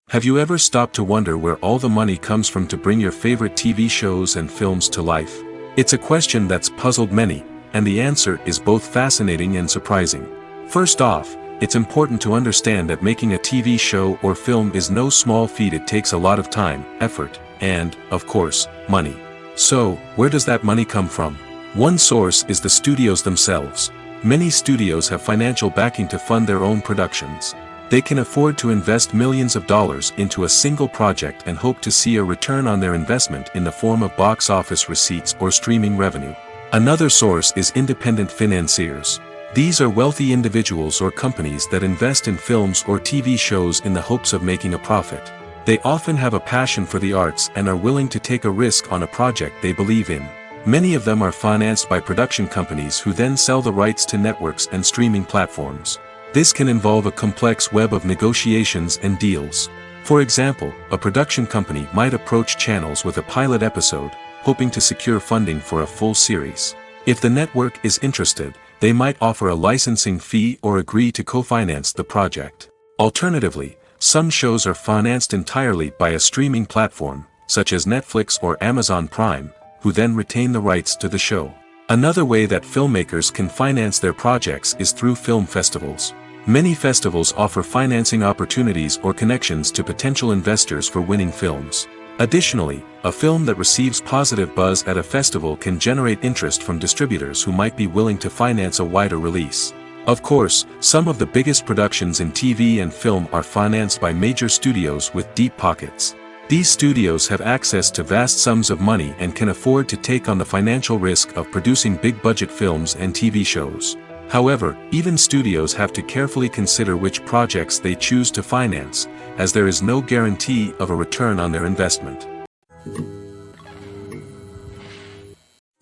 Have you ever stopped to wonder where all the money comes from to bring your favorite TV shows and films to life? It's a question that's puzzled many, and the answer is both fascinating and surprising. First off, it's important to understand that making a TV show or film is no small feat. It takes a lot of time, effort, and, of course, money. So, where does that money come from? One source is the studios themselves. Many studios have financial backing to fund their own productions. They can afford to invest millions of dollars into a single project and hope to see a return on their investment in the form of box office receipts or streaming revenue. Another source is independent financiers. These are wealthy individuals or companies that invest in films or TV shows in the hopes of making a profit. They often have a passion for the arts and are willing to take a risk on a project they believe in. Many of them are financed by production companies who then sell the rights to networks and streaming platforms. This can involve a complex web of negotiations and deals. For example, a production company might approach channels with a pilot episode, hoping to secure funding for a full series. If the network is interested, they might offer a licensing fee or agree to co-finance the project. Alternatively, some shows are financed entirely by a streaming platform, such as Netflix or Amazon Prime, who then retain the rights to the show. Another way that filmmakers can finance their projects is through film festivals. Many festivals offer financing opportunities or connections to potential investors for winning films. Additionally, a film that receives positive buzz at a festival can generate interest from distributors who might be willing to finance a wider release. Of course, some of the biggest productions in TV and film are financed by major studios with deep pockets. These studios have access to vast sums of money and can afford to take on the financial risk of producing big-budget films and TV shows. However, even studios have to carefully consider which projects they choose to finance, as there is no guarantee of a return on their investment.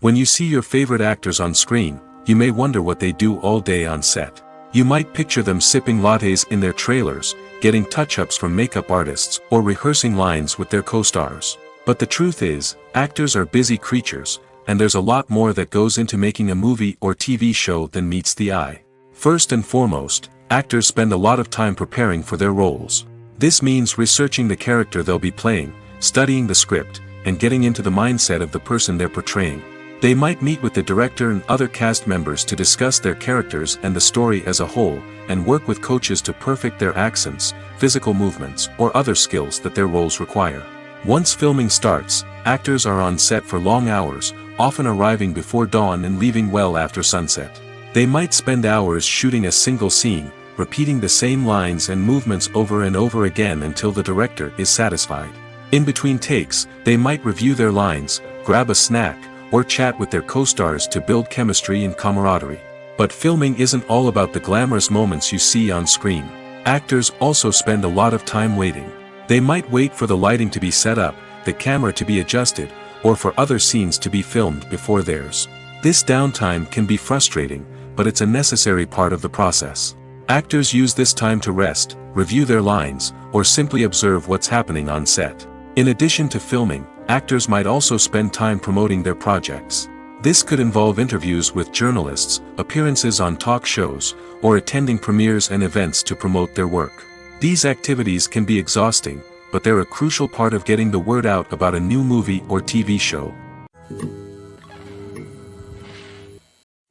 When you see your favorite actors on screen, you may wonder what they do all day on set. You might picture them sipping lattes in their trailers, getting touch-ups from makeup artists, or rehearsing lines with their co-stars. But the truth is, actors are busy creatures, and there's a lot more that goes into making a movie or TV show than meets the eye. First and foremost, actors spend a lot of time preparing for their roles. This means researching the character they'll be playing, studying the script, and getting into the mindset of the person they're portraying. They might meet with the director and other cast members to discuss their characters and the story as a whole, and work with coaches to perfect their accents, physical movements, or other skills that their roles require. Once filming starts, actors are on set for long hours, often arriving before dawn and leaving well after sunset. They might spend hours shooting a single scene, repeating the same lines and movements over and over again until the director is satisfied. In between takes, they might review their lines, grab a snack, or chat with their co-stars to build chemistry and camaraderie. But filming isn't all about the glamorous moments you see on screen. Actors also spend a lot of time waiting. They might wait for the lighting to be set up, the camera to be adjusted, or for other scenes to be filmed before theirs. This downtime can be frustrating, but it's a necessary part of the process. Actors use this time to rest, review their lines, or simply observe what's happening on set. In addition to filming, actors might also spend time promoting their projects. This could involve interviews with journalists, appearances on talk shows, or attending premieres and events to promote their work. These activities can be exhausting, but they're a crucial part of getting the word out about a new movie or TV show.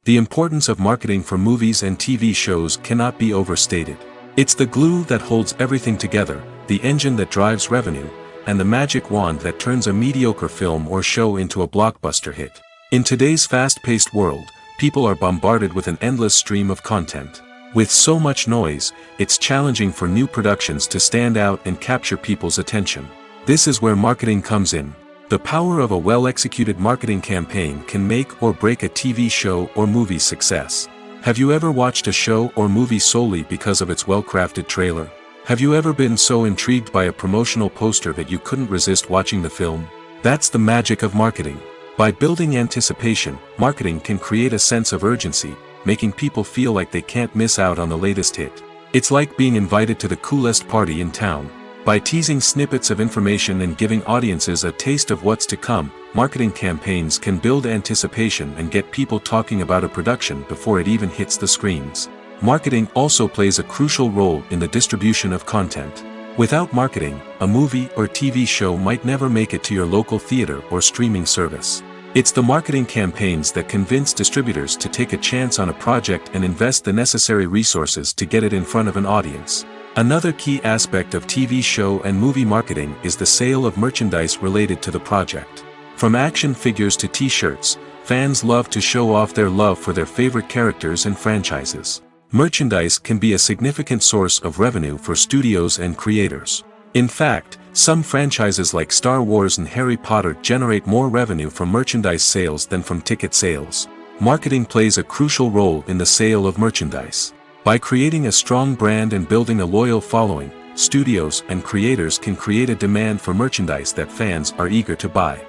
The importance of marketing for movies and TV shows cannot be overstated. It's the glue that holds everything together, the engine that drives revenue, and the magic wand that turns a mediocre film or show into a blockbuster hit. In today's fast-paced world, people are bombarded with an endless stream of content. With so much noise, it's challenging for new productions to stand out and capture people's attention. This is where marketing comes in. The power of a well-executed marketing campaign can make or break a TV show or movie's success. Have you ever watched a show or movie solely because of its well-crafted trailer? Have you ever been so intrigued by a promotional poster that you couldn't resist watching the film? That's the magic of marketing. By building anticipation, marketing can create a sense of urgency, making people feel like they can't miss out on the latest hit. It's like being invited to the coolest party in town. By teasing snippets of information and giving audiences a taste of what's to come, marketing campaigns can build anticipation and get people talking about a production before it even hits the screens. Marketing also plays a crucial role in the distribution of content. Without marketing, a movie or TV show might never make it to your local theater or streaming service. It's the marketing campaigns that convince distributors to take a chance on a project and invest the necessary resources to get it in front of an audience. Another key aspect of TV show and movie marketing is the sale of merchandise related to the project. From action figures to t-shirts, fans love to show off their love for their favorite characters and franchises. Merchandise can be a significant source of revenue for studios and creators. In fact, some franchises like Star Wars and Harry Potter generate more revenue from merchandise sales than from ticket sales. Marketing plays a crucial role in the sale of merchandise. By creating a strong brand and building a loyal following, studios and creators can create a demand for merchandise that fans are eager to buy.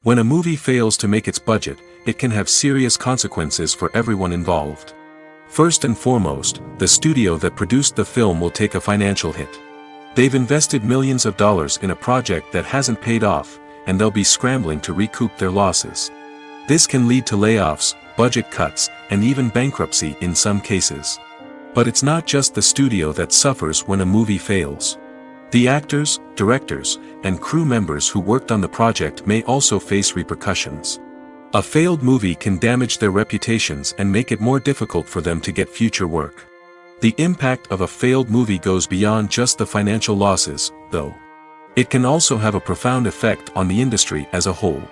When a movie fails to make its budget, it can have serious consequences for everyone involved. First and foremost, the studio that produced the film will take a financial hit. They've invested millions of dollars in a project that hasn't paid off, and they'll be scrambling to recoup their losses. This can lead to layoffs, budget cuts, and even bankruptcy in some cases. But it's not just the studio that suffers when a movie fails. The actors, directors, and crew members who worked on the project may also face repercussions. A failed movie can damage their reputations and make it more difficult for them to get future work. The impact of a failed movie goes beyond just the financial losses, though. It can also have a profound effect on the industry as a whole.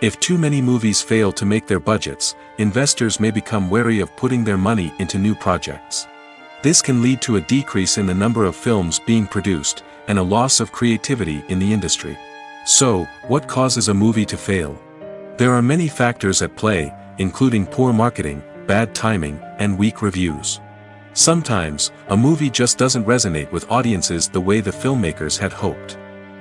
If too many movies fail to make their budgets, investors may become wary of putting their money into new projects. This can lead to a decrease in the number of films being produced, and a loss of creativity in the industry. So, what causes a movie to fail? There are many factors at play, including poor marketing, bad timing, and weak reviews. Sometimes, a movie just doesn't resonate with audiences the way the filmmakers had hoped.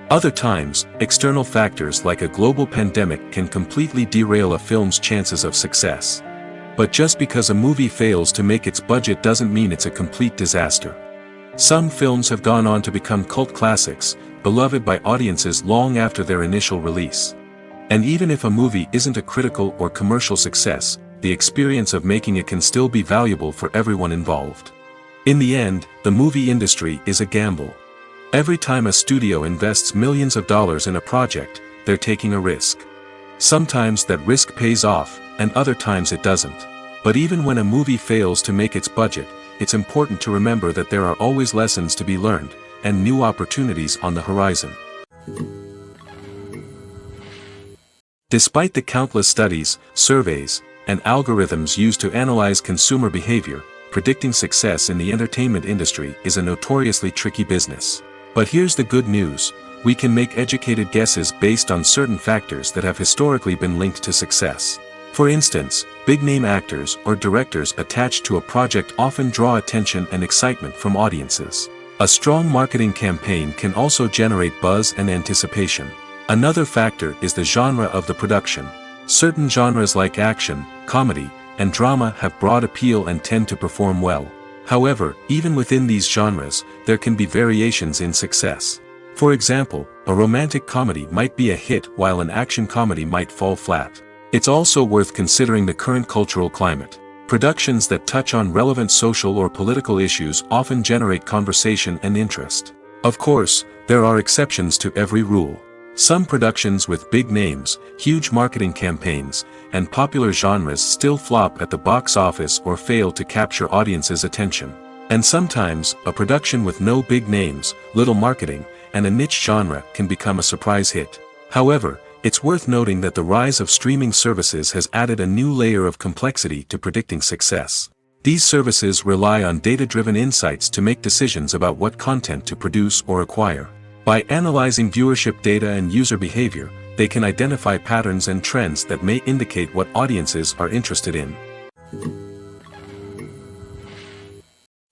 Other times, external factors like a global pandemic can completely derail a film's chances of success. But just because a movie fails to make its budget doesn't mean it's a complete disaster. Some films have gone on to become cult classics, beloved by audiences long after their initial release. And even if a movie isn't a critical or commercial success, the experience of making it can still be valuable for everyone involved. In the end, the movie industry is a gamble. Every time a studio invests millions of dollars in a project, they're taking a risk. Sometimes that risk pays off, and other times it doesn't. But even when a movie fails to make its budget, it's important to remember that there are always lessons to be learned, and new opportunities on the horizon. Despite the countless studies, surveys, and algorithms used to analyze consumer behavior, predicting success in the entertainment industry is a notoriously tricky business. But here's the good news: we can make educated guesses based on certain factors that have historically been linked to success. For instance, big-name actors or directors attached to a project often draw attention and excitement from audiences. A strong marketing campaign can also generate buzz and anticipation. Another factor is the genre of the production. Certain genres like action, comedy, and drama have broad appeal and tend to perform well. However, even within these genres, there can be variations in success. For example, a romantic comedy might be a hit while an action comedy might fall flat. It's also worth considering the current cultural climate. Productions that touch on relevant social or political issues often generate conversation and interest. Of course, there are exceptions to every rule. Some productions with big names, huge marketing campaigns, and popular genres still flop at the box office or fail to capture audiences' attention. And sometimes, a production with no big names, little marketing, and a niche genre can become a surprise hit. However, it's worth noting that the rise of streaming services has added a new layer of complexity to predicting success. These services rely on data-driven insights to make decisions about what content to produce or acquire. By analyzing viewership data and user behavior, they can identify patterns and trends that may indicate what audiences are interested in.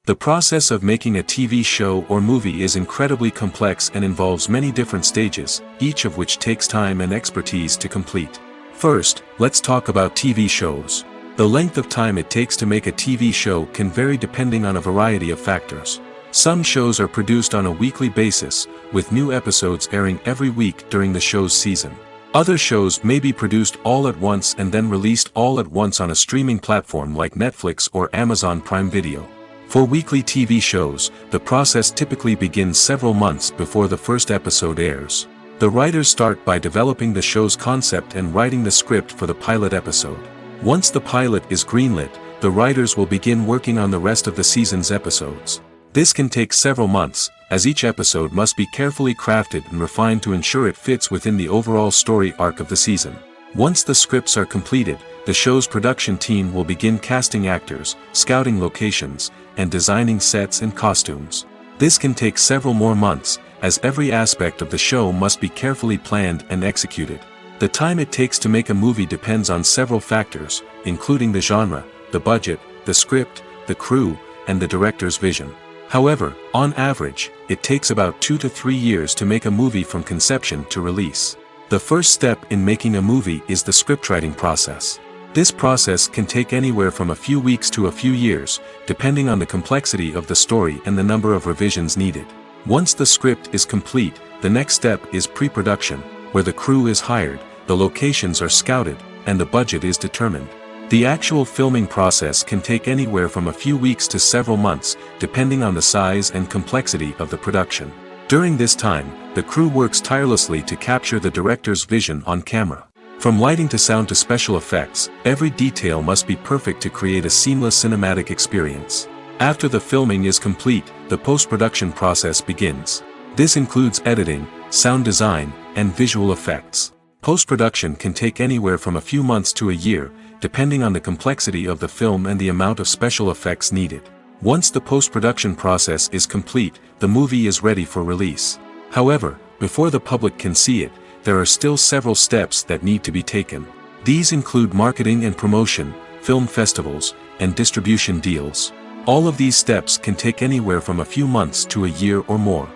The process of making a TV show or movie is incredibly complex and involves many different stages, each of which takes time and expertise to complete. First, let's talk about TV shows. The length of time it takes to make a TV show can vary depending on a variety of factors. Some shows are produced on a weekly basis, with new episodes airing every week during the show's season. Other shows may be produced all at once and then released all at once on a streaming platform like Netflix or Amazon Prime Video. For weekly TV shows, the process typically begins several months before the first episode airs. The writers start by developing the show's concept and writing the script for the pilot episode. Once the pilot is greenlit, the writers will begin working on the rest of the season's episodes. This can take several months, as each episode must be carefully crafted and refined to ensure it fits within the overall story arc of the season. Once the scripts are completed, the show's production team will begin casting actors, scouting locations, and designing sets and costumes. This can take several more months, as every aspect of the show must be carefully planned and executed. The time it takes to make a movie depends on several factors, including the genre, the budget, the script, the crew, and the director's vision. However, on average, it takes about 2 to 3 years to make a movie from conception to release. The first step in making a movie is the scriptwriting process. This process can take anywhere from a few weeks to a few years, depending on the complexity of the story and the number of revisions needed. Once the script is complete, the next step is pre-production, where the crew is hired, the locations are scouted, and the budget is determined. The actual filming process can take anywhere from a few weeks to several months, depending on the size and complexity of the production. During this time, the crew works tirelessly to capture the director's vision on camera. From lighting to sound to special effects, every detail must be perfect to create a seamless cinematic experience. After the filming is complete, the post-production process begins. This includes editing, sound design, and visual effects. Post-production can take anywhere from a few months to a year, depending on the complexity of the film and the amount of special effects needed. Once the post-production process is complete, the movie is ready for release. However, before the public can see it, there are still several steps that need to be taken. These include marketing and promotion, film festivals, and distribution deals. All of these steps can take anywhere from a few months to a year or more.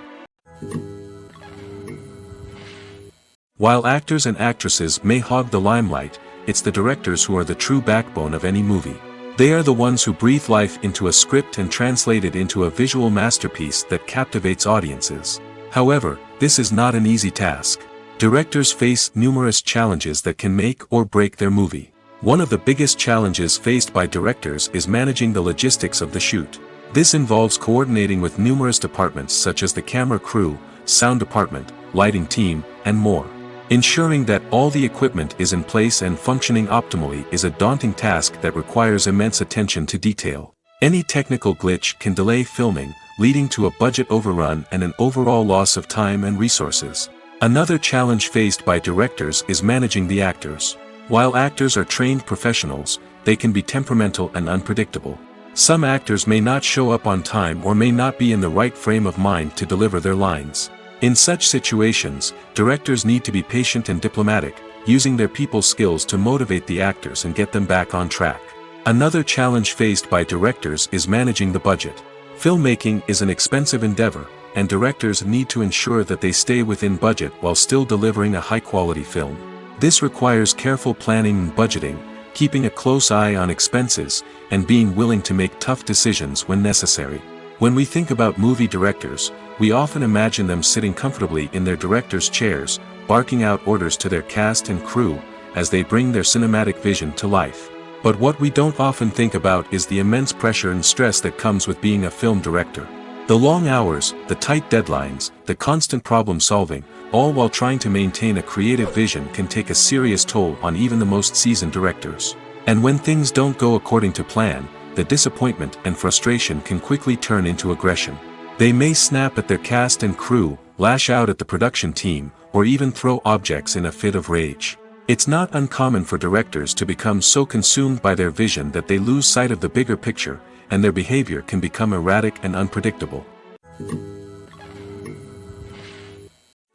While actors and actresses may hog the limelight, it's the directors who are the true backbone of any movie. They are the ones who breathe life into a script and translate it into a visual masterpiece that captivates audiences. However, this is not an easy task. Directors face numerous challenges that can make or break their movie. One of the biggest challenges faced by directors is managing the logistics of the shoot. This involves coordinating with numerous departments such as the camera crew, sound department, lighting team, and more. Ensuring that all the equipment is in place and functioning optimally is a daunting task that requires immense attention to detail. Any technical glitch can delay filming, leading to a budget overrun and an overall loss of time and resources. Another challenge faced by directors is managing the actors. While actors are trained professionals, they can be temperamental and unpredictable. Some actors may not show up on time or may not be in the right frame of mind to deliver their lines. In such situations, directors need to be patient and diplomatic, using their people skills to motivate the actors and get them back on track. Another challenge faced by directors is managing the budget. Filmmaking is an expensive endeavor, and directors need to ensure that they stay within budget while still delivering a high-quality film. This requires careful planning and budgeting, keeping a close eye on expenses, and being willing to make tough decisions when necessary. When we think about movie directors, we often imagine them sitting comfortably in their director's chairs, barking out orders to their cast and crew, as they bring their cinematic vision to life. But what we don't often think about is the immense pressure and stress that comes with being a film director. The long hours, the tight deadlines, the constant problem solving, all while trying to maintain a creative vision can take a serious toll on even the most seasoned directors. And when things don't go according to plan, the disappointment and frustration can quickly turn into aggression. They may snap at their cast and crew, lash out at the production team, or even throw objects in a fit of rage. It's not uncommon for directors to become so consumed by their vision that they lose sight of the bigger picture, and their behavior can become erratic and unpredictable.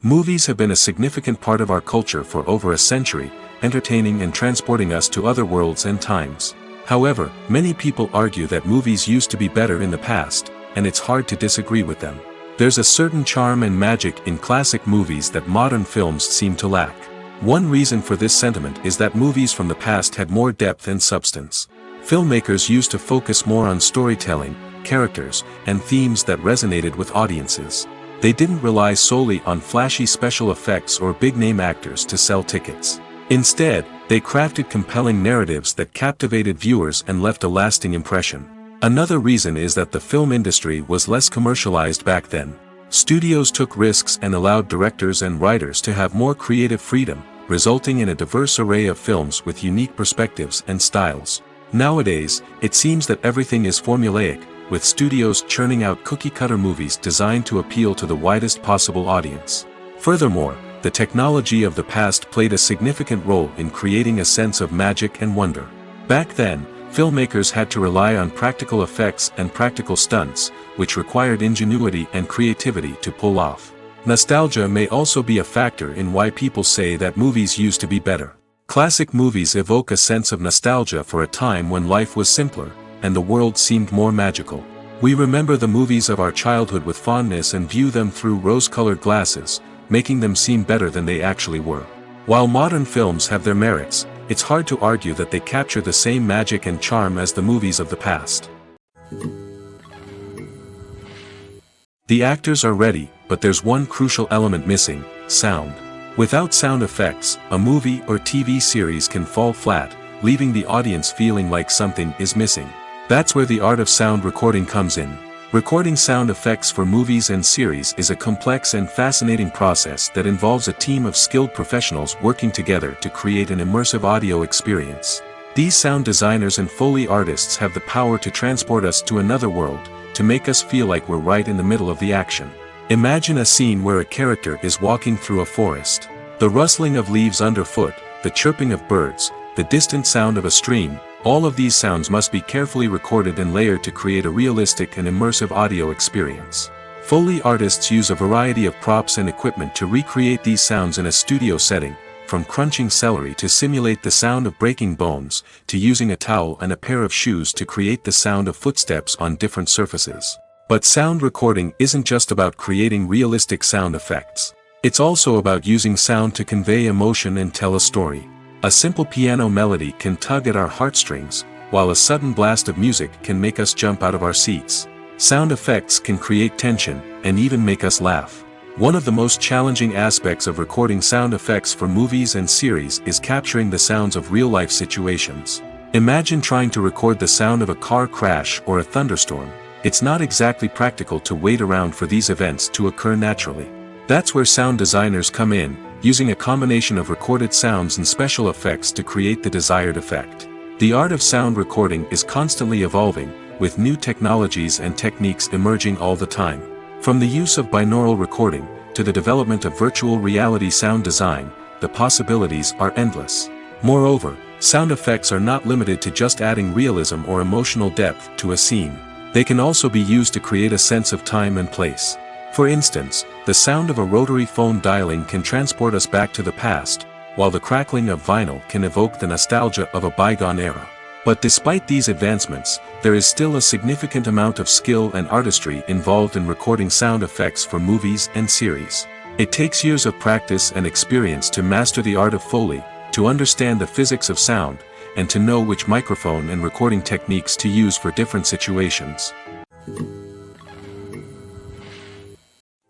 Movies have been a significant part of our culture for over a century, entertaining and transporting us to other worlds and times. However, many people argue that movies used to be better in the past, and it's hard to disagree with them. There's a certain charm and magic in classic movies that modern films seem to lack. One reason for this sentiment is that movies from the past had more depth and substance. Filmmakers used to focus more on storytelling, characters, and themes that resonated with audiences. They didn't rely solely on flashy special effects or big-name actors to sell tickets. Instead, they crafted compelling narratives that captivated viewers and left a lasting impression. Another reason is that the film industry was less commercialized back then. Studios took risks and allowed directors and writers to have more creative freedom, resulting in a diverse array of films with unique perspectives and styles. Nowadays, it seems that everything is formulaic, with studios churning out cookie-cutter movies designed to appeal to the widest possible audience. Furthermore, the technology of the past played a significant role in creating a sense of magic and wonder. Back then, filmmakers had to rely on practical effects and practical stunts, which required ingenuity and creativity to pull off. Nostalgia may also be a factor in why people say that movies used to be better. Classic movies evoke a sense of nostalgia for a time when life was simpler, and the world seemed more magical. We remember the movies of our childhood with fondness and view them through rose-colored glasses, making them seem better than they actually were. While modern films have their merits, it's hard to argue that they capture the same magic and charm as the movies of the past. The actors are ready, but there's one crucial element missing: sound. Without sound effects, a movie or TV series can fall flat, leaving the audience feeling like something is missing. That's where the art of sound recording comes in. Recording sound effects for movies and series is a complex and fascinating process that involves a team of skilled professionals working together to create an immersive audio experience. These sound designers and Foley artists have the power to transport us to another world, to make us feel like we're right in the middle of the action. Imagine a scene where a character is walking through a forest. The rustling of leaves underfoot, the chirping of birds, the distant sound of a stream, all of these sounds must be carefully recorded and layered to create a realistic and immersive audio experience. Foley artists use a variety of props and equipment to recreate these sounds in a studio setting, from crunching celery to simulate the sound of breaking bones, to using a towel and a pair of shoes to create the sound of footsteps on different surfaces. But sound recording isn't just about creating realistic sound effects. It's also about using sound to convey emotion and tell a story. A simple piano melody can tug at our heartstrings, while a sudden blast of music can make us jump out of our seats. Sound effects can create tension, and even make us laugh. One of the most challenging aspects of recording sound effects for movies and series is capturing the sounds of real-life situations. Imagine trying to record the sound of a car crash or a thunderstorm. It's not exactly practical to wait around for these events to occur naturally. That's where sound designers come in, using a combination of recorded sounds and special effects to create the desired effect. The art of sound recording is constantly evolving, with new technologies and techniques emerging all the time. From the use of binaural recording, to the development of virtual reality sound design, the possibilities are endless. Moreover, sound effects are not limited to just adding realism or emotional depth to a scene. They can also be used to create a sense of time and place. For instance, the sound of a rotary phone dialing can transport us back to the past, while the crackling of vinyl can evoke the nostalgia of a bygone era. But despite these advancements, there is still a significant amount of skill and artistry involved in recording sound effects for movies and series. It takes years of practice and experience to master the art of Foley, to understand the physics of sound, and to know which microphone and recording techniques to use for different situations.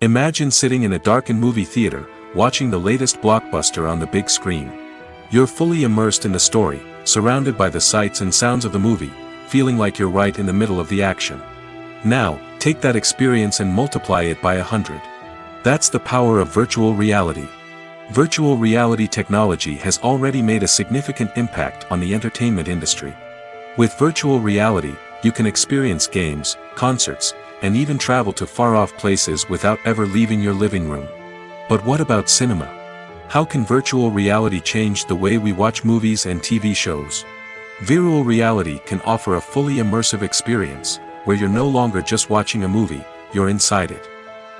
Imagine sitting in a darkened movie theater, watching the latest blockbuster on the big screen. You're fully immersed in the story, surrounded by the sights and sounds of the movie, feeling like you're right in the middle of the action. Now, take that experience and multiply it by 100. That's the power of virtual reality. Virtual reality technology has already made a significant impact on the entertainment industry. With virtual reality, you can experience games, concerts, and even travel to far-off places without ever leaving your living room. But what about cinema? How can virtual reality change the way we watch movies and TV shows? Virtual reality can offer a fully immersive experience, where you're no longer just watching a movie, you're inside it.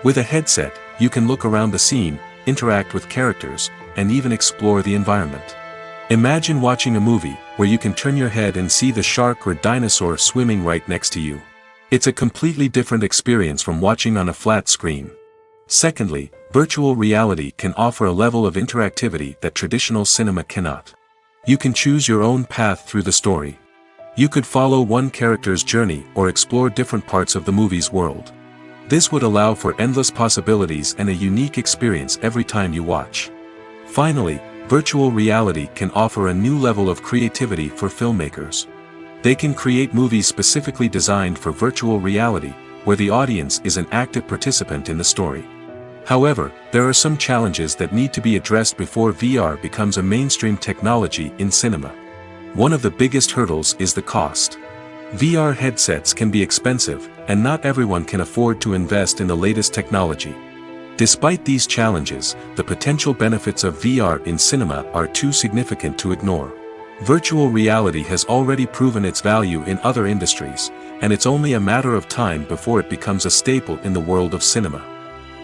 With a headset, you can look around the scene, interact with characters, and even explore the environment. Imagine watching a movie, where you can turn your head and see the shark or dinosaur swimming right next to you. It's a completely different experience from watching on a flat screen. Secondly, virtual reality can offer a level of interactivity that traditional cinema cannot. You can choose your own path through the story. You could follow one character's journey or explore different parts of the movie's world. This would allow for endless possibilities and a unique experience every time you watch. Finally, virtual reality can offer a new level of creativity for filmmakers. They can create movies specifically designed for virtual reality, where the audience is an active participant in the story. However, there are some challenges that need to be addressed before VR becomes a mainstream technology in cinema. One of the biggest hurdles is the cost. VR headsets can be expensive, and not everyone can afford to invest in the latest technology. Despite these challenges, the potential benefits of VR in cinema are too significant to ignore. Virtual reality has already proven its value in other industries, and it's only a matter of time before it becomes a staple in the world of cinema.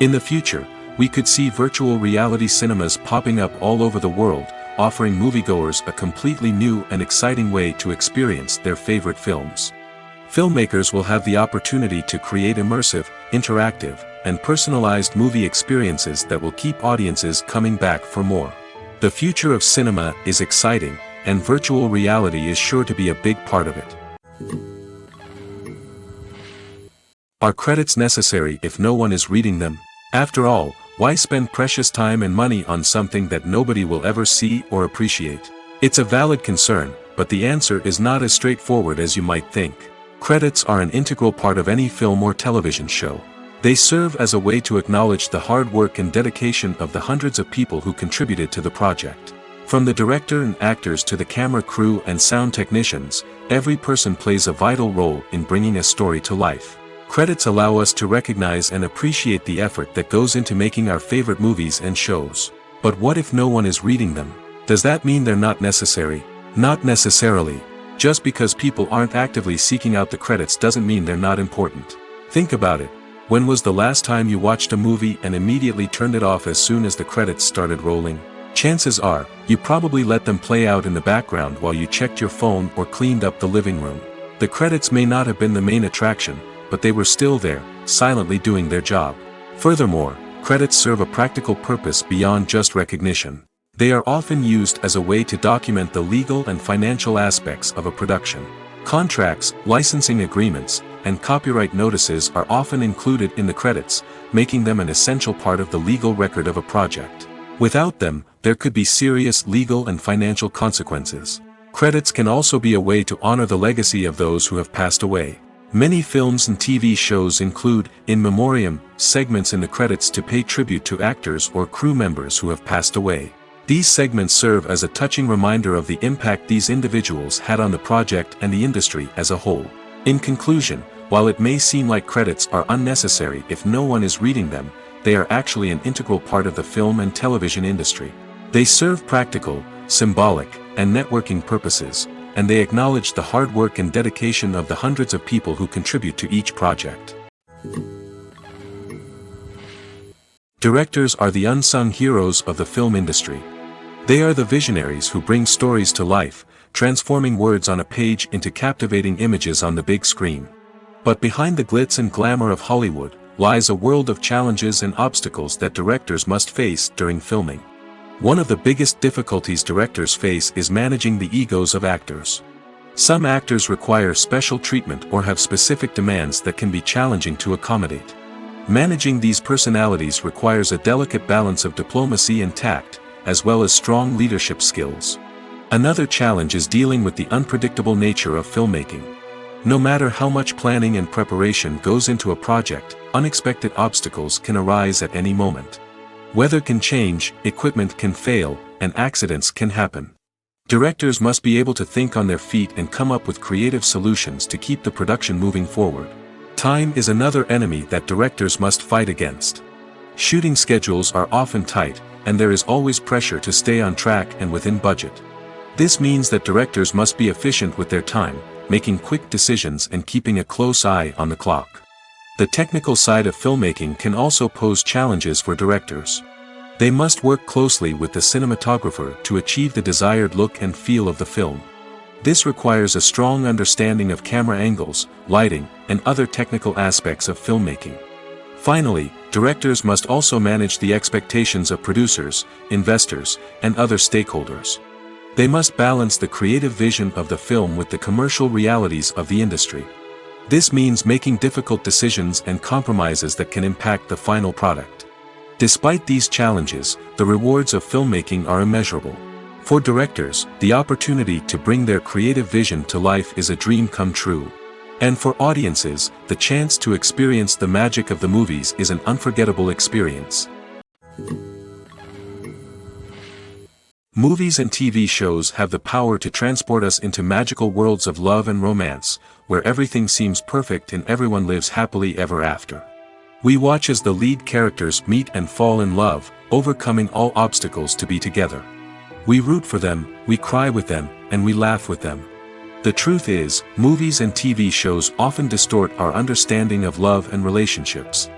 In the future, we could see virtual reality cinemas popping up all over the world, offering moviegoers a completely new and exciting way to experience their favorite films. Filmmakers will have the opportunity to create immersive, interactive, and personalized movie experiences that will keep audiences coming back for more. The future of cinema is exciting, and virtual reality is sure to be a big part of it. Are credits necessary if no one is reading them? After all, why spend precious time and money on something that nobody will ever see or appreciate? It's a valid concern, but the answer is not as straightforward as you might think. Credits are an integral part of any film or television show. They serve as a way to acknowledge the hard work and dedication of the hundreds of people who contributed to the project. From the director and actors to the camera crew and sound technicians, every person plays a vital role in bringing a story to life. Credits allow us to recognize and appreciate the effort that goes into making our favorite movies and shows. But what if no one is reading them? Does that mean they're not necessary? Not necessarily. Just because people aren't actively seeking out the credits doesn't mean they're not important. Think about it. When was the last time you watched a movie and immediately turned it off as soon as the credits started rolling? Chances are, you probably let them play out in the background while you checked your phone or cleaned up the living room. The credits may not have been the main attraction, but they were still there, silently doing their job. Furthermore, credits serve a practical purpose beyond just recognition. They are often used as a way to document the legal and financial aspects of a production. Contracts, licensing agreements, and copyright notices are often included in the credits, making them an essential part of the legal record of a project. Without them, there could be serious legal and financial consequences. Credits can also be a way to honor the legacy of those who have passed away. Many films and TV shows include, in memoriam, segments in the credits to pay tribute to actors or crew members who have passed away. These segments serve as a touching reminder of the impact these individuals had on the project and the industry as a whole. In conclusion, while it may seem like credits are unnecessary if no one is reading them, they are actually an integral part of the film and television industry. They serve practical, symbolic, and networking purposes, and they acknowledge the hard work and dedication of the hundreds of people who contribute to each project. Directors are the unsung heroes of the film industry. They are the visionaries who bring stories to life, transforming words on a page into captivating images on the big screen. But behind the glitz and glamour of Hollywood, lies a world of challenges and obstacles that directors must face during filming. One of the biggest difficulties directors face is managing the egos of actors. Some actors require special treatment or have specific demands that can be challenging to accommodate. Managing these personalities requires a delicate balance of diplomacy and tact, as well as strong leadership skills. Another challenge is dealing with the unpredictable nature of filmmaking. No matter how much planning and preparation goes into a project, unexpected obstacles can arise at any moment. Weather can change, equipment can fail, and accidents can happen. Directors must be able to think on their feet and come up with creative solutions to keep the production moving forward. Time is another enemy that directors must fight against. Shooting schedules are often tight, and there is always pressure to stay on track and within budget. This means that directors must be efficient with their time, making quick decisions and keeping a close eye on the clock. The technical side of filmmaking can also pose challenges for directors. They must work closely with the cinematographer to achieve the desired look and feel of the film. This requires a strong understanding of camera angles, lighting, and other technical aspects of filmmaking. Finally, directors must also manage the expectations of producers, investors, and other stakeholders. They must balance the creative vision of the film with the commercial realities of the industry. This means making difficult decisions and compromises that can impact the final product. Despite these challenges, the rewards of filmmaking are immeasurable. For directors, the opportunity to bring their creative vision to life is a dream come true. And for audiences, the chance to experience the magic of the movies is an unforgettable experience. Movies and TV shows have the power to transport us into magical worlds of love and romance, where everything seems perfect and everyone lives happily ever after. We watch as the lead characters meet and fall in love, overcoming all obstacles to be together. We root for them, we cry with them, and we laugh with them. The truth is, movies and TV shows often distort our understanding of love and relationships.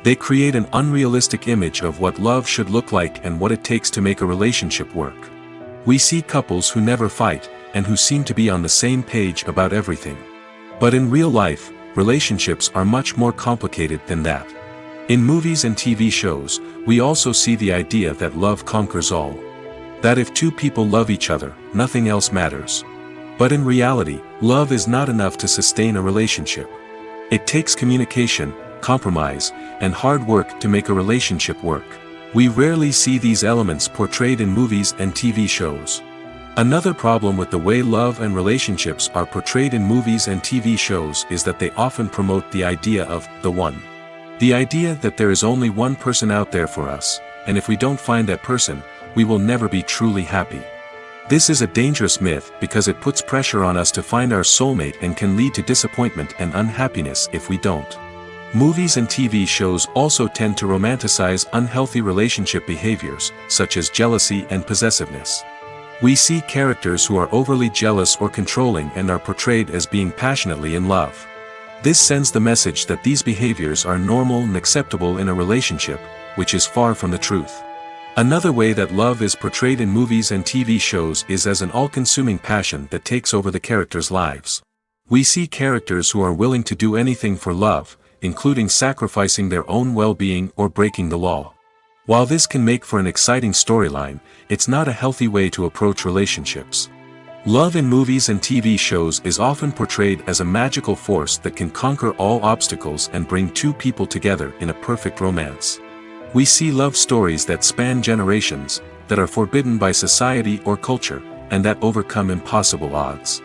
They create an unrealistic image of what love should look like and what it takes to make a relationship work. We see couples who never fight, and who seem to be on the same page about everything. But in real life, relationships are much more complicated than that. In movies and TV shows, we also see the idea that love conquers all. That if two people love each other, nothing else matters. But in reality, love is not enough to sustain a relationship. It takes communication, compromise, and hard work to make a relationship work. We rarely see these elements portrayed in movies and TV shows. Another problem with the way love and relationships are portrayed in movies and TV shows is that they often promote the idea of the one. The idea that there is only one person out there for us, and if we don't find that person, we will never be truly happy. This is a dangerous myth because it puts pressure on us to find our soulmate and can lead to disappointment and unhappiness if we don't. Movies and TV shows also tend to romanticize unhealthy relationship behaviors, such as jealousy and possessiveness. We see characters who are overly jealous or controlling and are portrayed as being passionately in love. This sends the message that these behaviors are normal and acceptable in a relationship, which is far from the truth. Another way that love is portrayed in movies and TV shows is as an all-consuming passion that takes over the characters' lives. We see characters who are willing to do anything for love, including sacrificing their own well-being or breaking the law. While this can make for an exciting storyline, it's not a healthy way to approach relationships. Love in movies and TV shows is often portrayed as a magical force that can conquer all obstacles and bring two people together in a perfect romance. We see love stories that span generations, that are forbidden by society or culture, and that overcome impossible odds.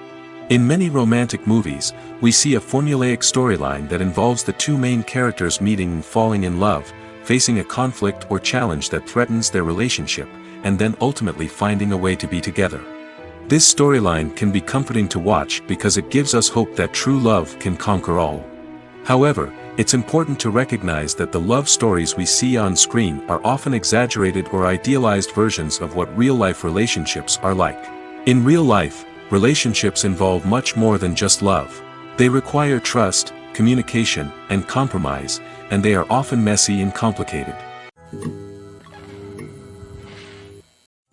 In many romantic movies, we see a formulaic storyline that involves the two main characters meeting and falling in love, facing a conflict or challenge that threatens their relationship, and then ultimately finding a way to be together. This storyline can be comforting to watch because it gives us hope that true love can conquer all. However, it's important to recognize that the love stories we see on screen are often exaggerated or idealized versions of what real-life relationships are like. In real life, relationships involve much more than just love. They require trust, communication, and compromise, and they are often messy and complicated.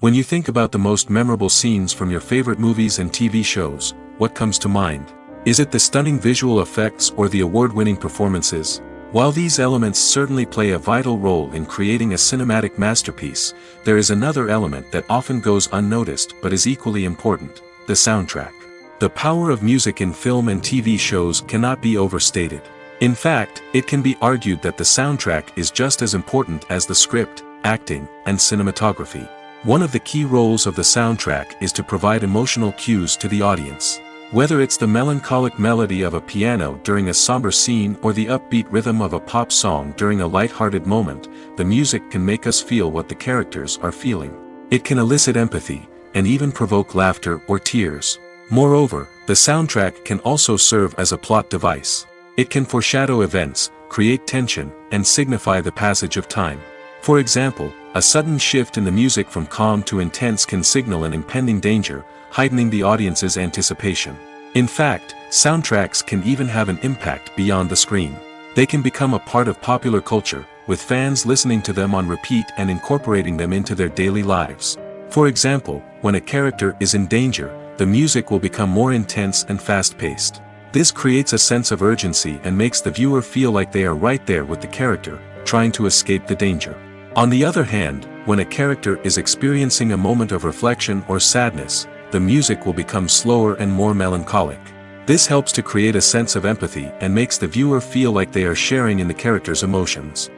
When you think about the most memorable scenes from your favorite movies and TV shows, what comes to mind? Is it the stunning visual effects or the award-winning performances? While these elements certainly play a vital role in creating a cinematic masterpiece, there is another element that often goes unnoticed but is equally important: the soundtrack. The power of music in film and TV shows cannot be overstated. In fact, it can be argued that the soundtrack is just as important as the script, acting, and cinematography. One of the key roles of the soundtrack is to provide emotional cues to the audience. Whether it's the melancholic melody of a piano during a somber scene or the upbeat rhythm of a pop song during a light-hearted moment, the music can make us feel what the characters are feeling. It can elicit empathy, and even provoke laughter or tears. Moreover, the soundtrack can also serve as a plot device. It can foreshadow events, create tension, and signify the passage of time. For example, a sudden shift in the music from calm to intense can signal an impending danger, heightening the audience's anticipation. In fact, soundtracks can even have an impact beyond the screen. They can become a part of popular culture, with fans listening to them on repeat and incorporating them into their daily lives. For example, when a character is in danger, the music will become more intense and fast-paced. This creates a sense of urgency and makes the viewer feel like they are right there with the character, trying to escape the danger. On the other hand, when a character is experiencing a moment of reflection or sadness, the music will become slower and more melancholic. This helps to create a sense of empathy and makes the viewer feel like they are sharing in the character's emotions.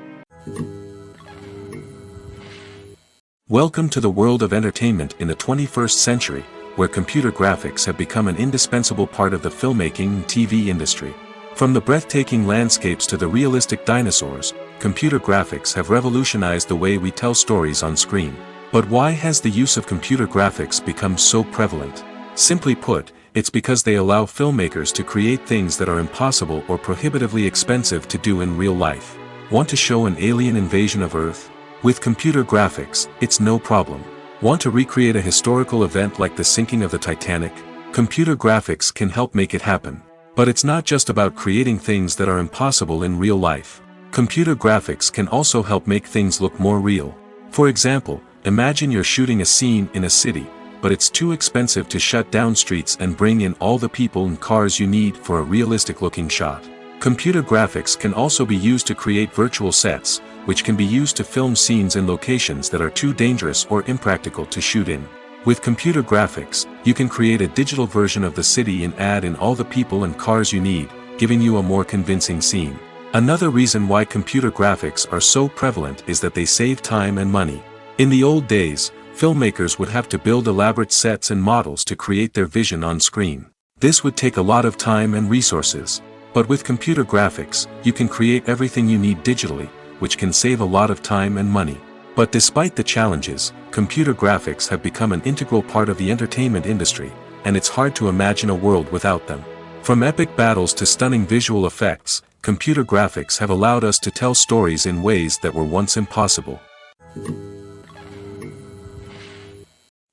Welcome to the world of entertainment in the 21st century, where computer graphics have become an indispensable part of the filmmaking and TV industry. From the breathtaking landscapes to the realistic dinosaurs, computer graphics have revolutionized the way we tell stories on screen. But why has the use of computer graphics become so prevalent? Simply put, it's because they allow filmmakers to create things that are impossible or prohibitively expensive to do in real life. Want to show an alien invasion of Earth? With computer graphics, it's no problem. Want to recreate a historical event like the sinking of the Titanic? Computer graphics can help make it happen. But it's not just about creating things that are impossible in real life. Computer graphics can also help make things look more real. For example, imagine you're shooting a scene in a city, but it's too expensive to shut down streets and bring in all the people and cars you need for a realistic-looking shot. Computer graphics can also be used to create virtual sets, which can be used to film scenes in locations that are too dangerous or impractical to shoot in. With computer graphics, you can create a digital version of the city and add in all the people and cars you need, giving you a more convincing scene. Another reason why computer graphics are so prevalent is that they save time and money. In the old days, filmmakers would have to build elaborate sets and models to create their vision on screen. This would take a lot of time and resources. But with computer graphics, you can create everything you need digitally, which can save a lot of time and money. But despite the challenges, computer graphics have become an integral part of the entertainment industry, and it's hard to imagine a world without them. From epic battles to stunning visual effects, computer graphics have allowed us to tell stories in ways that were once impossible.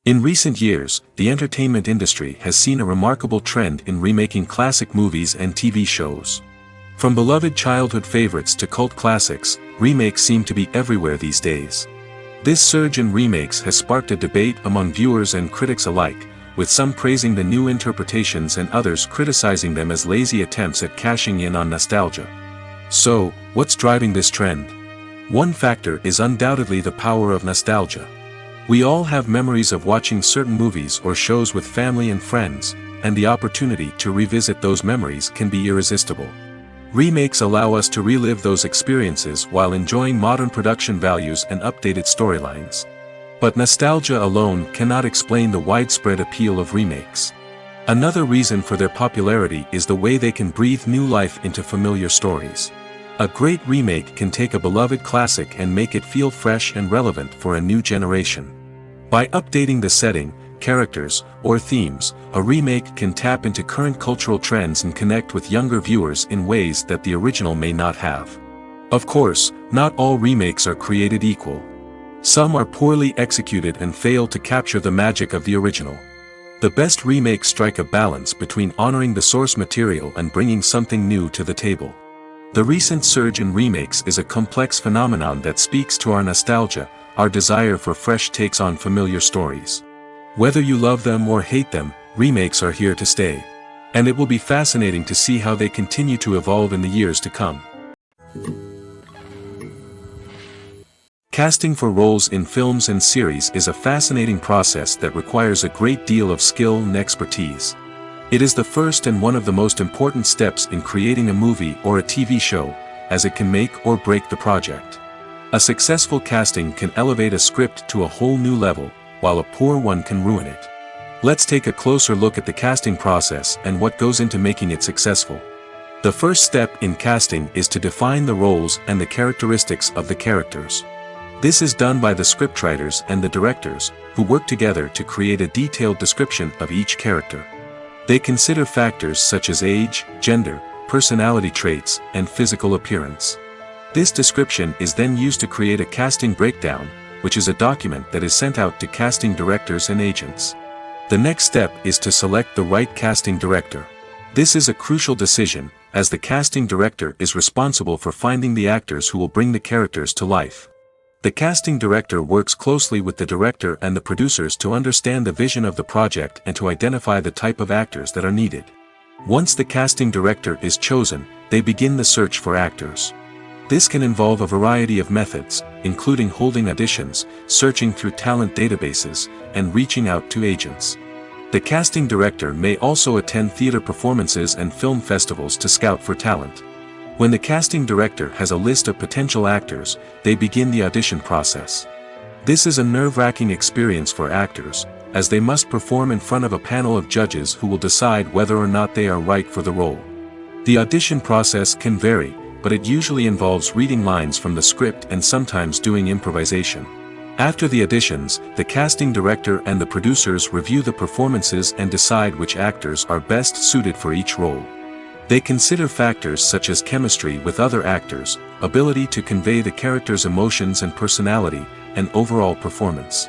In recent years, the entertainment industry has seen a remarkable trend in remaking classic movies and TV shows. From beloved childhood favorites to cult classics, remakes seem to be everywhere these days. This surge in remakes has sparked a debate among viewers and critics alike, with some praising the new interpretations and others criticizing them as lazy attempts at cashing in on nostalgia. So, what's driving this trend? One factor is undoubtedly the power of nostalgia. We all have memories of watching certain movies or shows with family and friends, and the opportunity to revisit those memories can be irresistible. Remakes allow us to relive those experiences while enjoying modern production values and updated storylines. But nostalgia alone cannot explain the widespread appeal of remakes. Another reason for their popularity is the way they can breathe new life into familiar stories. A great remake can take a beloved classic and make it feel fresh and relevant for a new generation. By updating the setting, characters, or themes, a remake can tap into current cultural trends and connect with younger viewers in ways that the original may not have. Of course, not all remakes are created equal. Some are poorly executed and fail to capture the magic of the original. The best remakes strike a balance between honoring the source material and bringing something new to the table. The recent surge in remakes is a complex phenomenon that speaks to our nostalgia, our desire for fresh takes on familiar stories. Whether you love them or hate them, remakes are here to stay. And it will be fascinating to see how they continue to evolve in the years to come. Casting for roles in films and series is a fascinating process that requires a great deal of skill and expertise. It is the first and one of the most important steps in creating a movie or a TV show, as it can make or break the project. A successful casting can elevate a script to a whole new level, while a poor one can ruin it. Let's take a closer look at the casting process and what goes into making it successful. The first step in casting is to define the roles and the characteristics of the characters. This is done by the scriptwriters and the directors, who work together to create a detailed description of each character. They consider factors such as age, gender, personality traits, and physical appearance. This description is then used to create a casting breakdown, which is a document that is sent out to casting directors and agents. The next step is to select the right casting director. This is a crucial decision, as the casting director is responsible for finding the actors who will bring the characters to life. The casting director works closely with the director and the producers to understand the vision of the project and to identify the type of actors that are needed. Once the casting director is chosen, they begin the search for actors. This can involve a variety of methods, including holding auditions, searching through talent databases, and reaching out to agents. The casting director may also attend theater performances and film festivals to scout for talent. When the casting director has a list of potential actors, they begin the audition process. This is a nerve-wracking experience for actors, as they must perform in front of a panel of judges who will decide whether or not they are right for the role. The audition process can vary, but it usually involves reading lines from the script and sometimes doing improvisation. After the auditions, the casting director and the producers review the performances and decide which actors are best suited for each role. They consider factors such as chemistry with other actors, ability to convey the character's emotions and personality, and overall performance.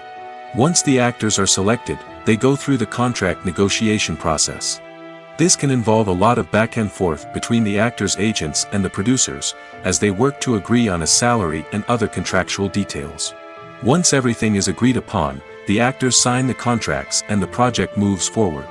Once the actors are selected, they go through the contract negotiation process. This can involve a lot of back and forth between the actors' agents and the producers, as they work to agree on a salary and other contractual details. Once everything is agreed upon, the actors sign the contracts and the project moves forward.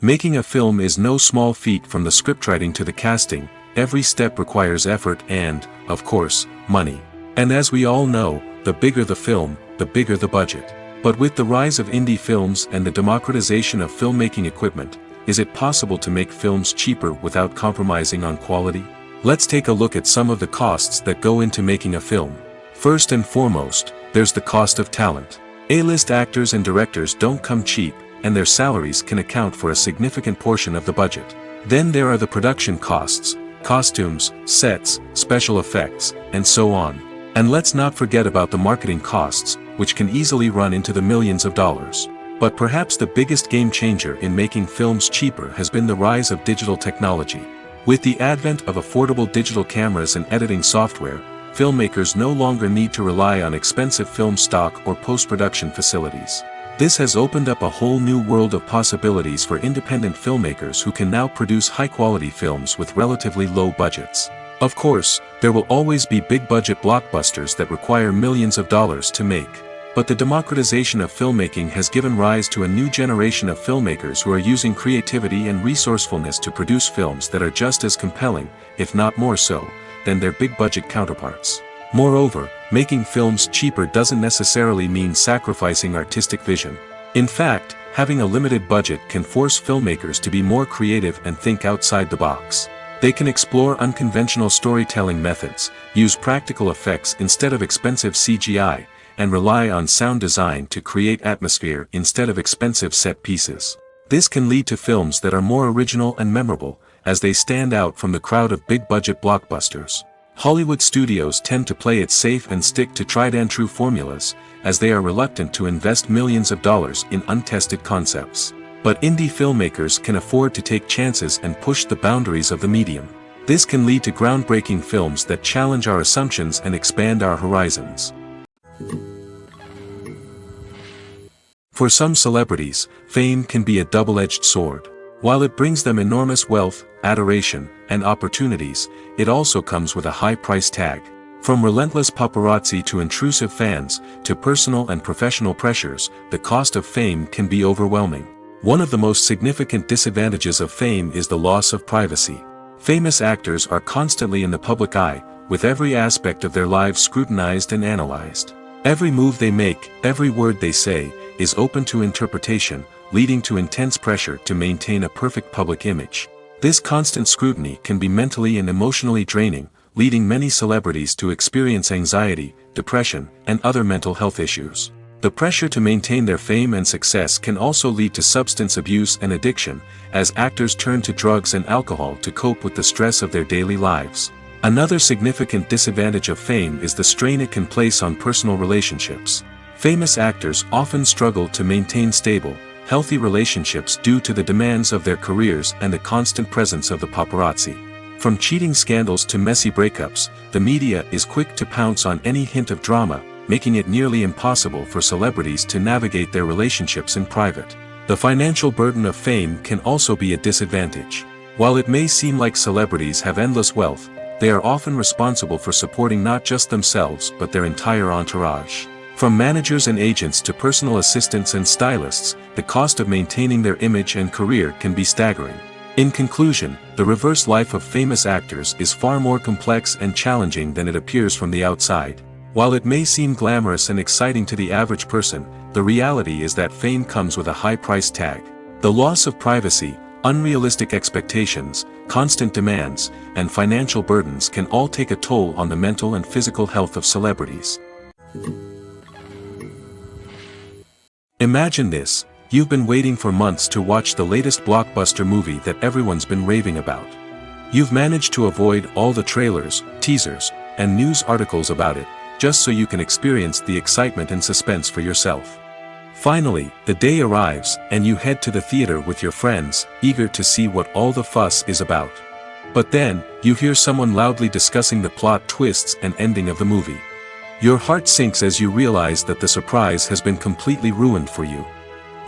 Making a film is no small feat. From the scriptwriting to the casting, every step requires effort and, of course, money. And as we all know, the bigger the film, the bigger the budget. But with the rise of indie films and the democratization of filmmaking equipment, is it possible to make films cheaper without compromising on quality? Let's take a look at some of the costs that go into making a film. First and foremost, there's the cost of talent. A-list actors and directors don't come cheap, and their salaries can account for a significant portion of the budget. Then there are the production costs, costumes, sets, special effects, and so on. And let's not forget about the marketing costs, which can easily run into the millions of dollars. But perhaps the biggest game changer in making films cheaper has been the rise of digital technology. With the advent of affordable digital cameras and editing software, filmmakers no longer need to rely on expensive film stock or post-production facilities. This has opened up a whole new world of possibilities for independent filmmakers who can now produce high-quality films with relatively low budgets. Of course, there will always be big-budget blockbusters that require millions of dollars to make. But the democratization of filmmaking has given rise to a new generation of filmmakers who are using creativity and resourcefulness to produce films that are just as compelling, if not more so, than their big-budget counterparts. Moreover, making films cheaper doesn't necessarily mean sacrificing artistic vision. In fact, having a limited budget can force filmmakers to be more creative and think outside the box. They can explore unconventional storytelling methods, use practical effects instead of expensive CGI, and rely on sound design to create atmosphere instead of expensive set pieces. This can lead to films that are more original and memorable, as they stand out from the crowd of big-budget blockbusters. Hollywood studios tend to play it safe and stick to tried-and-true formulas, as they are reluctant to invest millions of dollars in untested concepts. But indie filmmakers can afford to take chances and push the boundaries of the medium. This can lead to groundbreaking films that challenge our assumptions and expand our horizons. For some celebrities, fame can be a double-edged sword. While it brings them enormous wealth, adoration, and opportunities, it also comes with a high price tag. From relentless paparazzi to intrusive fans, to personal and professional pressures, the cost of fame can be overwhelming. One of the most significant disadvantages of fame is the loss of privacy. Famous actors are constantly in the public eye, with every aspect of their lives scrutinized and analyzed. Every move they make, every word they say, is open to interpretation, leading to intense pressure to maintain a perfect public image. This constant scrutiny can be mentally and emotionally draining, leading many celebrities to experience anxiety, depression, and other mental health issues. The pressure to maintain their fame and success can also lead to substance abuse and addiction, as actors turn to drugs and alcohol to cope with the stress of their daily lives. Another significant disadvantage of fame is the strain it can place on personal relationships. Famous actors often struggle to maintain stable, healthy relationships due to the demands of their careers and the constant presence of the paparazzi. From cheating scandals to messy breakups, the media is quick to pounce on any hint of drama, making it nearly impossible for celebrities to navigate their relationships in private. The financial burden of fame can also be a disadvantage. While it may seem like celebrities have endless wealth, they are often responsible for supporting not just themselves but their entire entourage. From managers and agents to personal assistants and stylists, the cost of maintaining their image and career can be staggering. In conclusion, the reverse life of famous actors is far more complex and challenging than it appears from the outside. While it may seem glamorous and exciting to the average person, the reality is that fame comes with a high price tag. The loss of privacy, unrealistic expectations, constant demands, and financial burdens can all take a toll on the mental and physical health of celebrities. Imagine this: you've been waiting for months to watch the latest blockbuster movie that everyone's been raving about. You've managed to avoid all the trailers, teasers, and news articles about it, just so you can experience the excitement and suspense for yourself. Finally, the day arrives, and you head to the theater with your friends, eager to see what all the fuss is about. But then, you hear someone loudly discussing the plot twists and ending of the movie. Your heart sinks as you realize that the surprise has been completely ruined for you.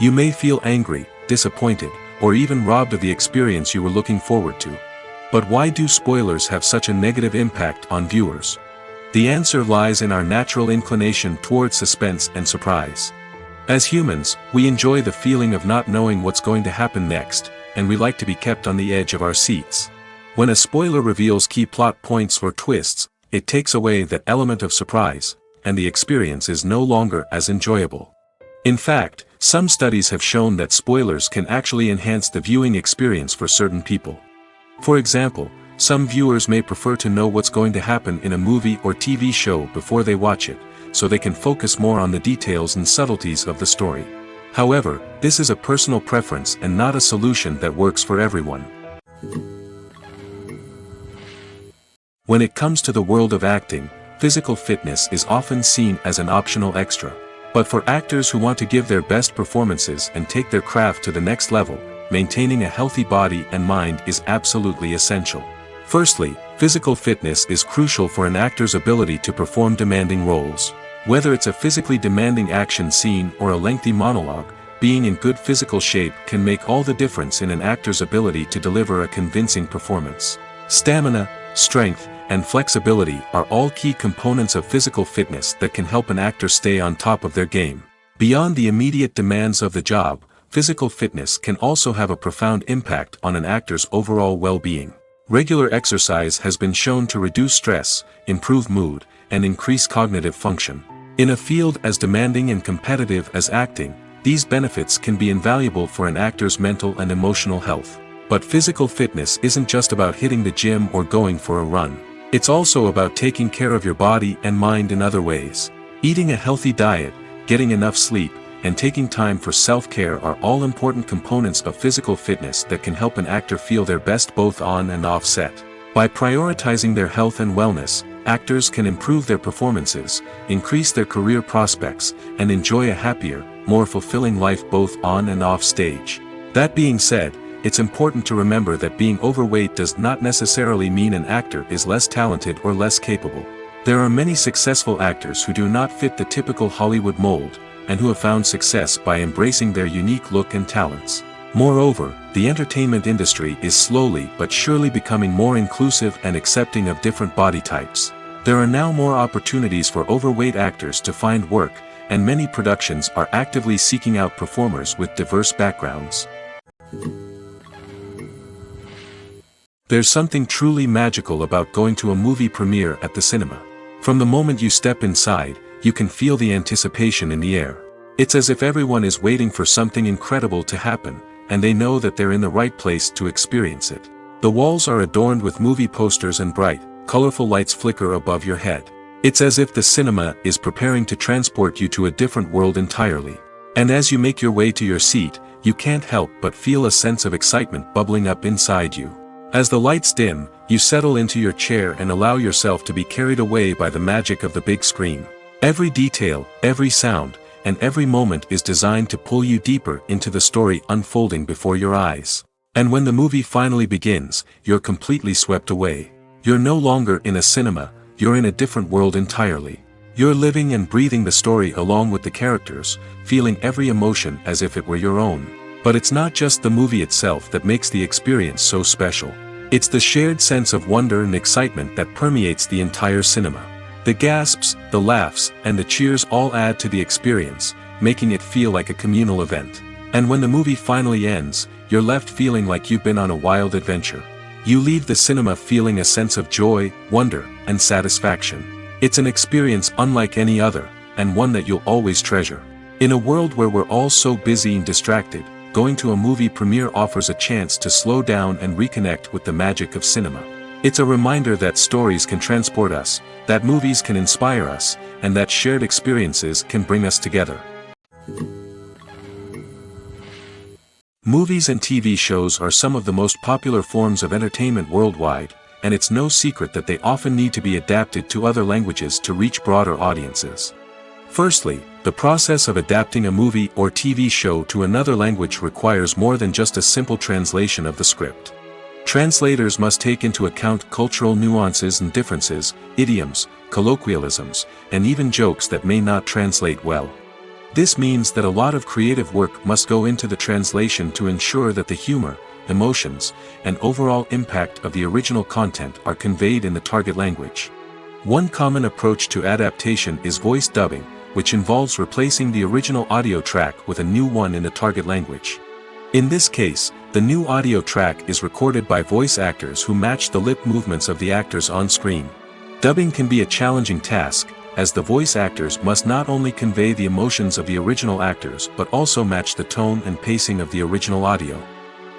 You may feel angry, disappointed, or even robbed of the experience you were looking forward to. But why do spoilers have such a negative impact on viewers? The answer lies in our natural inclination towards suspense and surprise. As humans, we enjoy the feeling of not knowing what's going to happen next, and we like to be kept on the edge of our seats. When a spoiler reveals key plot points or twists, it takes away that element of surprise, and the experience is no longer as enjoyable. In fact, some studies have shown that spoilers can actually enhance the viewing experience for certain people. For example, some viewers may prefer to know what's going to happen in a movie or TV show before they watch it, so they can focus more on the details and subtleties of the story. However, this is a personal preference and not a solution that works for everyone. When it comes to the world of acting, physical fitness is often seen as an optional extra. But for actors who want to give their best performances and take their craft to the next level, maintaining a healthy body and mind is absolutely essential. Firstly, physical fitness is crucial for an actor's ability to perform demanding roles. Whether it's a physically demanding action scene or a lengthy monologue, being in good physical shape can make all the difference in an actor's ability to deliver a convincing performance. Stamina, strength, and flexibility are all key components of physical fitness that can help an actor stay on top of their game. Beyond the immediate demands of the job, physical fitness can also have a profound impact on an actor's overall well-being. Regular exercise has been shown to reduce stress, improve mood, and increase cognitive function. In a field as demanding and competitive as acting, these benefits can be invaluable for an actor's mental and emotional health. But physical fitness isn't just about hitting the gym or going for a run. It's also about taking care of your body and mind in other ways. Eating a healthy diet, getting enough sleep, and taking time for self-care are all important components of physical fitness that can help an actor feel their best both on and off set. By prioritizing their health and wellness, actors can improve their performances, increase their career prospects, and enjoy a happier, more fulfilling life both on and off stage. That being said, it's important to remember that being overweight does not necessarily mean an actor is less talented or less capable. There are many successful actors who do not fit the typical Hollywood mold, and who have found success by embracing their unique look and talents. Moreover, the entertainment industry is slowly but surely becoming more inclusive and accepting of different body types. There are now more opportunities for overweight actors to find work, and many productions are actively seeking out performers with diverse backgrounds. There's something truly magical about going to a movie premiere at the cinema. From the moment you step inside, you can feel the anticipation in the air. It's as if everyone is waiting for something incredible to happen, and they know that they're in the right place to experience it. The walls are adorned with movie posters and bright, colorful lights flicker above your head. It's as if the cinema is preparing to transport you to a different world entirely. And as you make your way to your seat, you can't help but feel a sense of excitement bubbling up inside you. As the lights dim, you settle into your chair and allow yourself to be carried away by the magic of the big screen. Every detail, every sound, and every moment is designed to pull you deeper into the story unfolding before your eyes. And when the movie finally begins, you're completely swept away. You're no longer in a cinema, you're in a different world entirely. You're living and breathing the story along with the characters, feeling every emotion as if it were your own. But it's not just the movie itself that makes the experience so special. It's the shared sense of wonder and excitement that permeates the entire cinema. The gasps, the laughs, and the cheers all add to the experience, making it feel like a communal event. And when the movie finally ends, you're left feeling like you've been on a wild adventure. You leave the cinema feeling a sense of joy, wonder, and satisfaction. It's an experience unlike any other, and one that you'll always treasure. In a world where we're all so busy and distracted, going to a movie premiere offers a chance to slow down and reconnect with the magic of cinema. It's a reminder that stories can transport us, that movies can inspire us, and that shared experiences can bring us together. Movies and TV shows are some of the most popular forms of entertainment worldwide, and it's no secret that they often need to be adapted to other languages to reach broader audiences. Firstly, the process of adapting a movie or TV show to another language requires more than just a simple translation of the script. Translators must take into account cultural nuances and differences, idioms, colloquialisms, and even jokes that may not translate well. This means that a lot of creative work must go into the translation to ensure that the humor, emotions, and overall impact of the original content are conveyed in the target language. One common approach to adaptation is voice dubbing, which involves replacing the original audio track with a new one in the target language. In this case, the new audio track is recorded by voice actors who match the lip movements of the actors on screen. Dubbing can be a challenging task, as the voice actors must not only convey the emotions of the original actors but also match the tone and pacing of the original audio.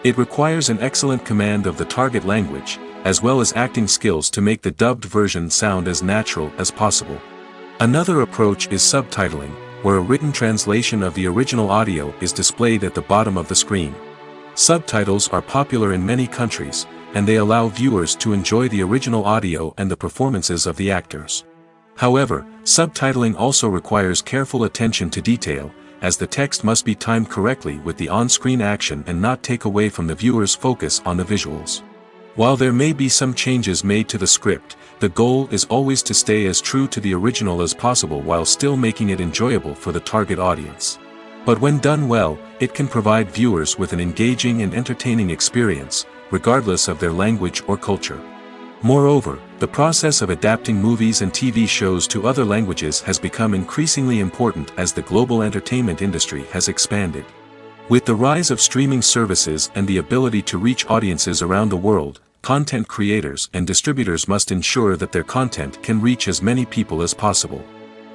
It requires an excellent command of the target language, as well as acting skills to make the dubbed version sound as natural as possible. Another approach is subtitling, where a written translation of the original audio is displayed at the bottom of the screen. Subtitles are popular in many countries, and they allow viewers to enjoy the original audio and the performances of the actors. However, subtitling also requires careful attention to detail, as the text must be timed correctly with the on-screen action and not take away from the viewer's focus on the visuals. While there may be some changes made to the script, the goal is always to stay as true to the original as possible while still making it enjoyable for the target audience. But when done well, it can provide viewers with an engaging and entertaining experience, regardless of their language or culture. Moreover, the process of adapting movies and TV shows to other languages has become increasingly important as the global entertainment industry has expanded. With the rise of streaming services and the ability to reach audiences around the world, content creators and distributors must ensure that their content can reach as many people as possible.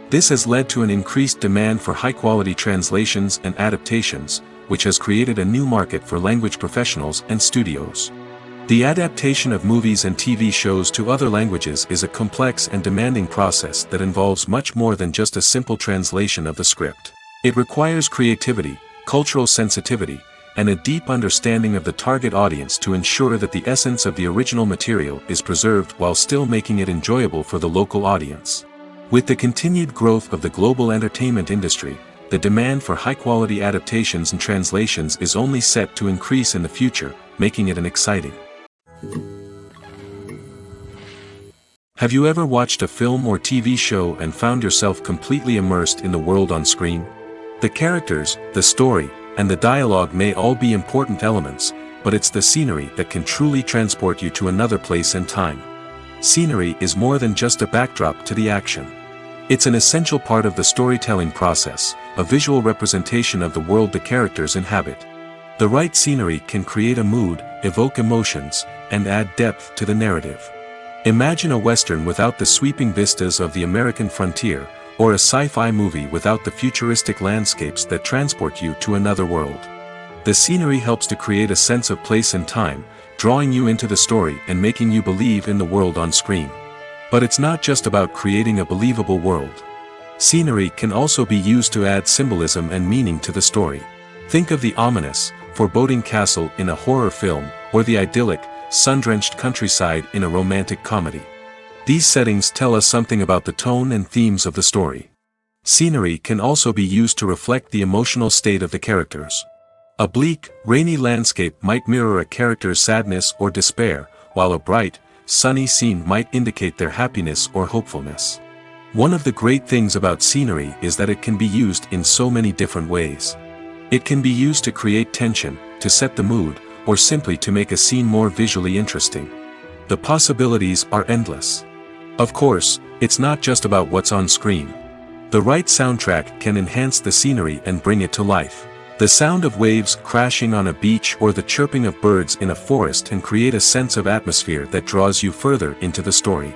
This has led to an increased demand for high-quality translations and adaptations, which has created a new market for language professionals and studios. The adaptation of movies and TV shows to other languages is a complex and demanding process that involves much more than just a simple translation of the script. It requires creativity, cultural sensitivity, and a deep understanding of the target audience to ensure that the essence of the original material is preserved while still making it enjoyable for the local audience. With the continued growth of the global entertainment industry, the demand for high-quality adaptations and translations is only set to increase in the future, making it an exciting. Have you ever watched a film or TV show and found yourself completely immersed in the world on screen? The characters, the story, and the dialogue may all be important elements, but it's the scenery that can truly transport you to another place and time. Scenery is more than just a backdrop to the action. It's an essential part of the storytelling process, a visual representation of the world the characters inhabit. The right scenery can create a mood, evoke emotions, and add depth to the narrative. Imagine a Western without the sweeping vistas of the American frontier, or a sci-fi movie without the futuristic landscapes that transport you to another world. The scenery helps to create a sense of place and time, drawing you into the story and making you believe in the world on screen. But it's not just about creating a believable world. Scenery can also be used to add symbolism and meaning to the story. Think of the ominous, foreboding castle in a horror film, or the idyllic, sun-drenched countryside in a romantic comedy. These settings tell us something about the tone and themes of the story. Scenery can also be used to reflect the emotional state of the characters. A bleak, rainy landscape might mirror a character's sadness or despair, while a bright, sunny scene might indicate their happiness or hopefulness. One of the great things about scenery is that it can be used in so many different ways. It can be used to create tension, to set the mood, or simply to make a scene more visually interesting. The possibilities are endless. Of course, it's not just about what's on screen. The right soundtrack can enhance the scenery and bring it to life. The sound of waves crashing on a beach or the chirping of birds in a forest can create a sense of atmosphere that draws you further into the story.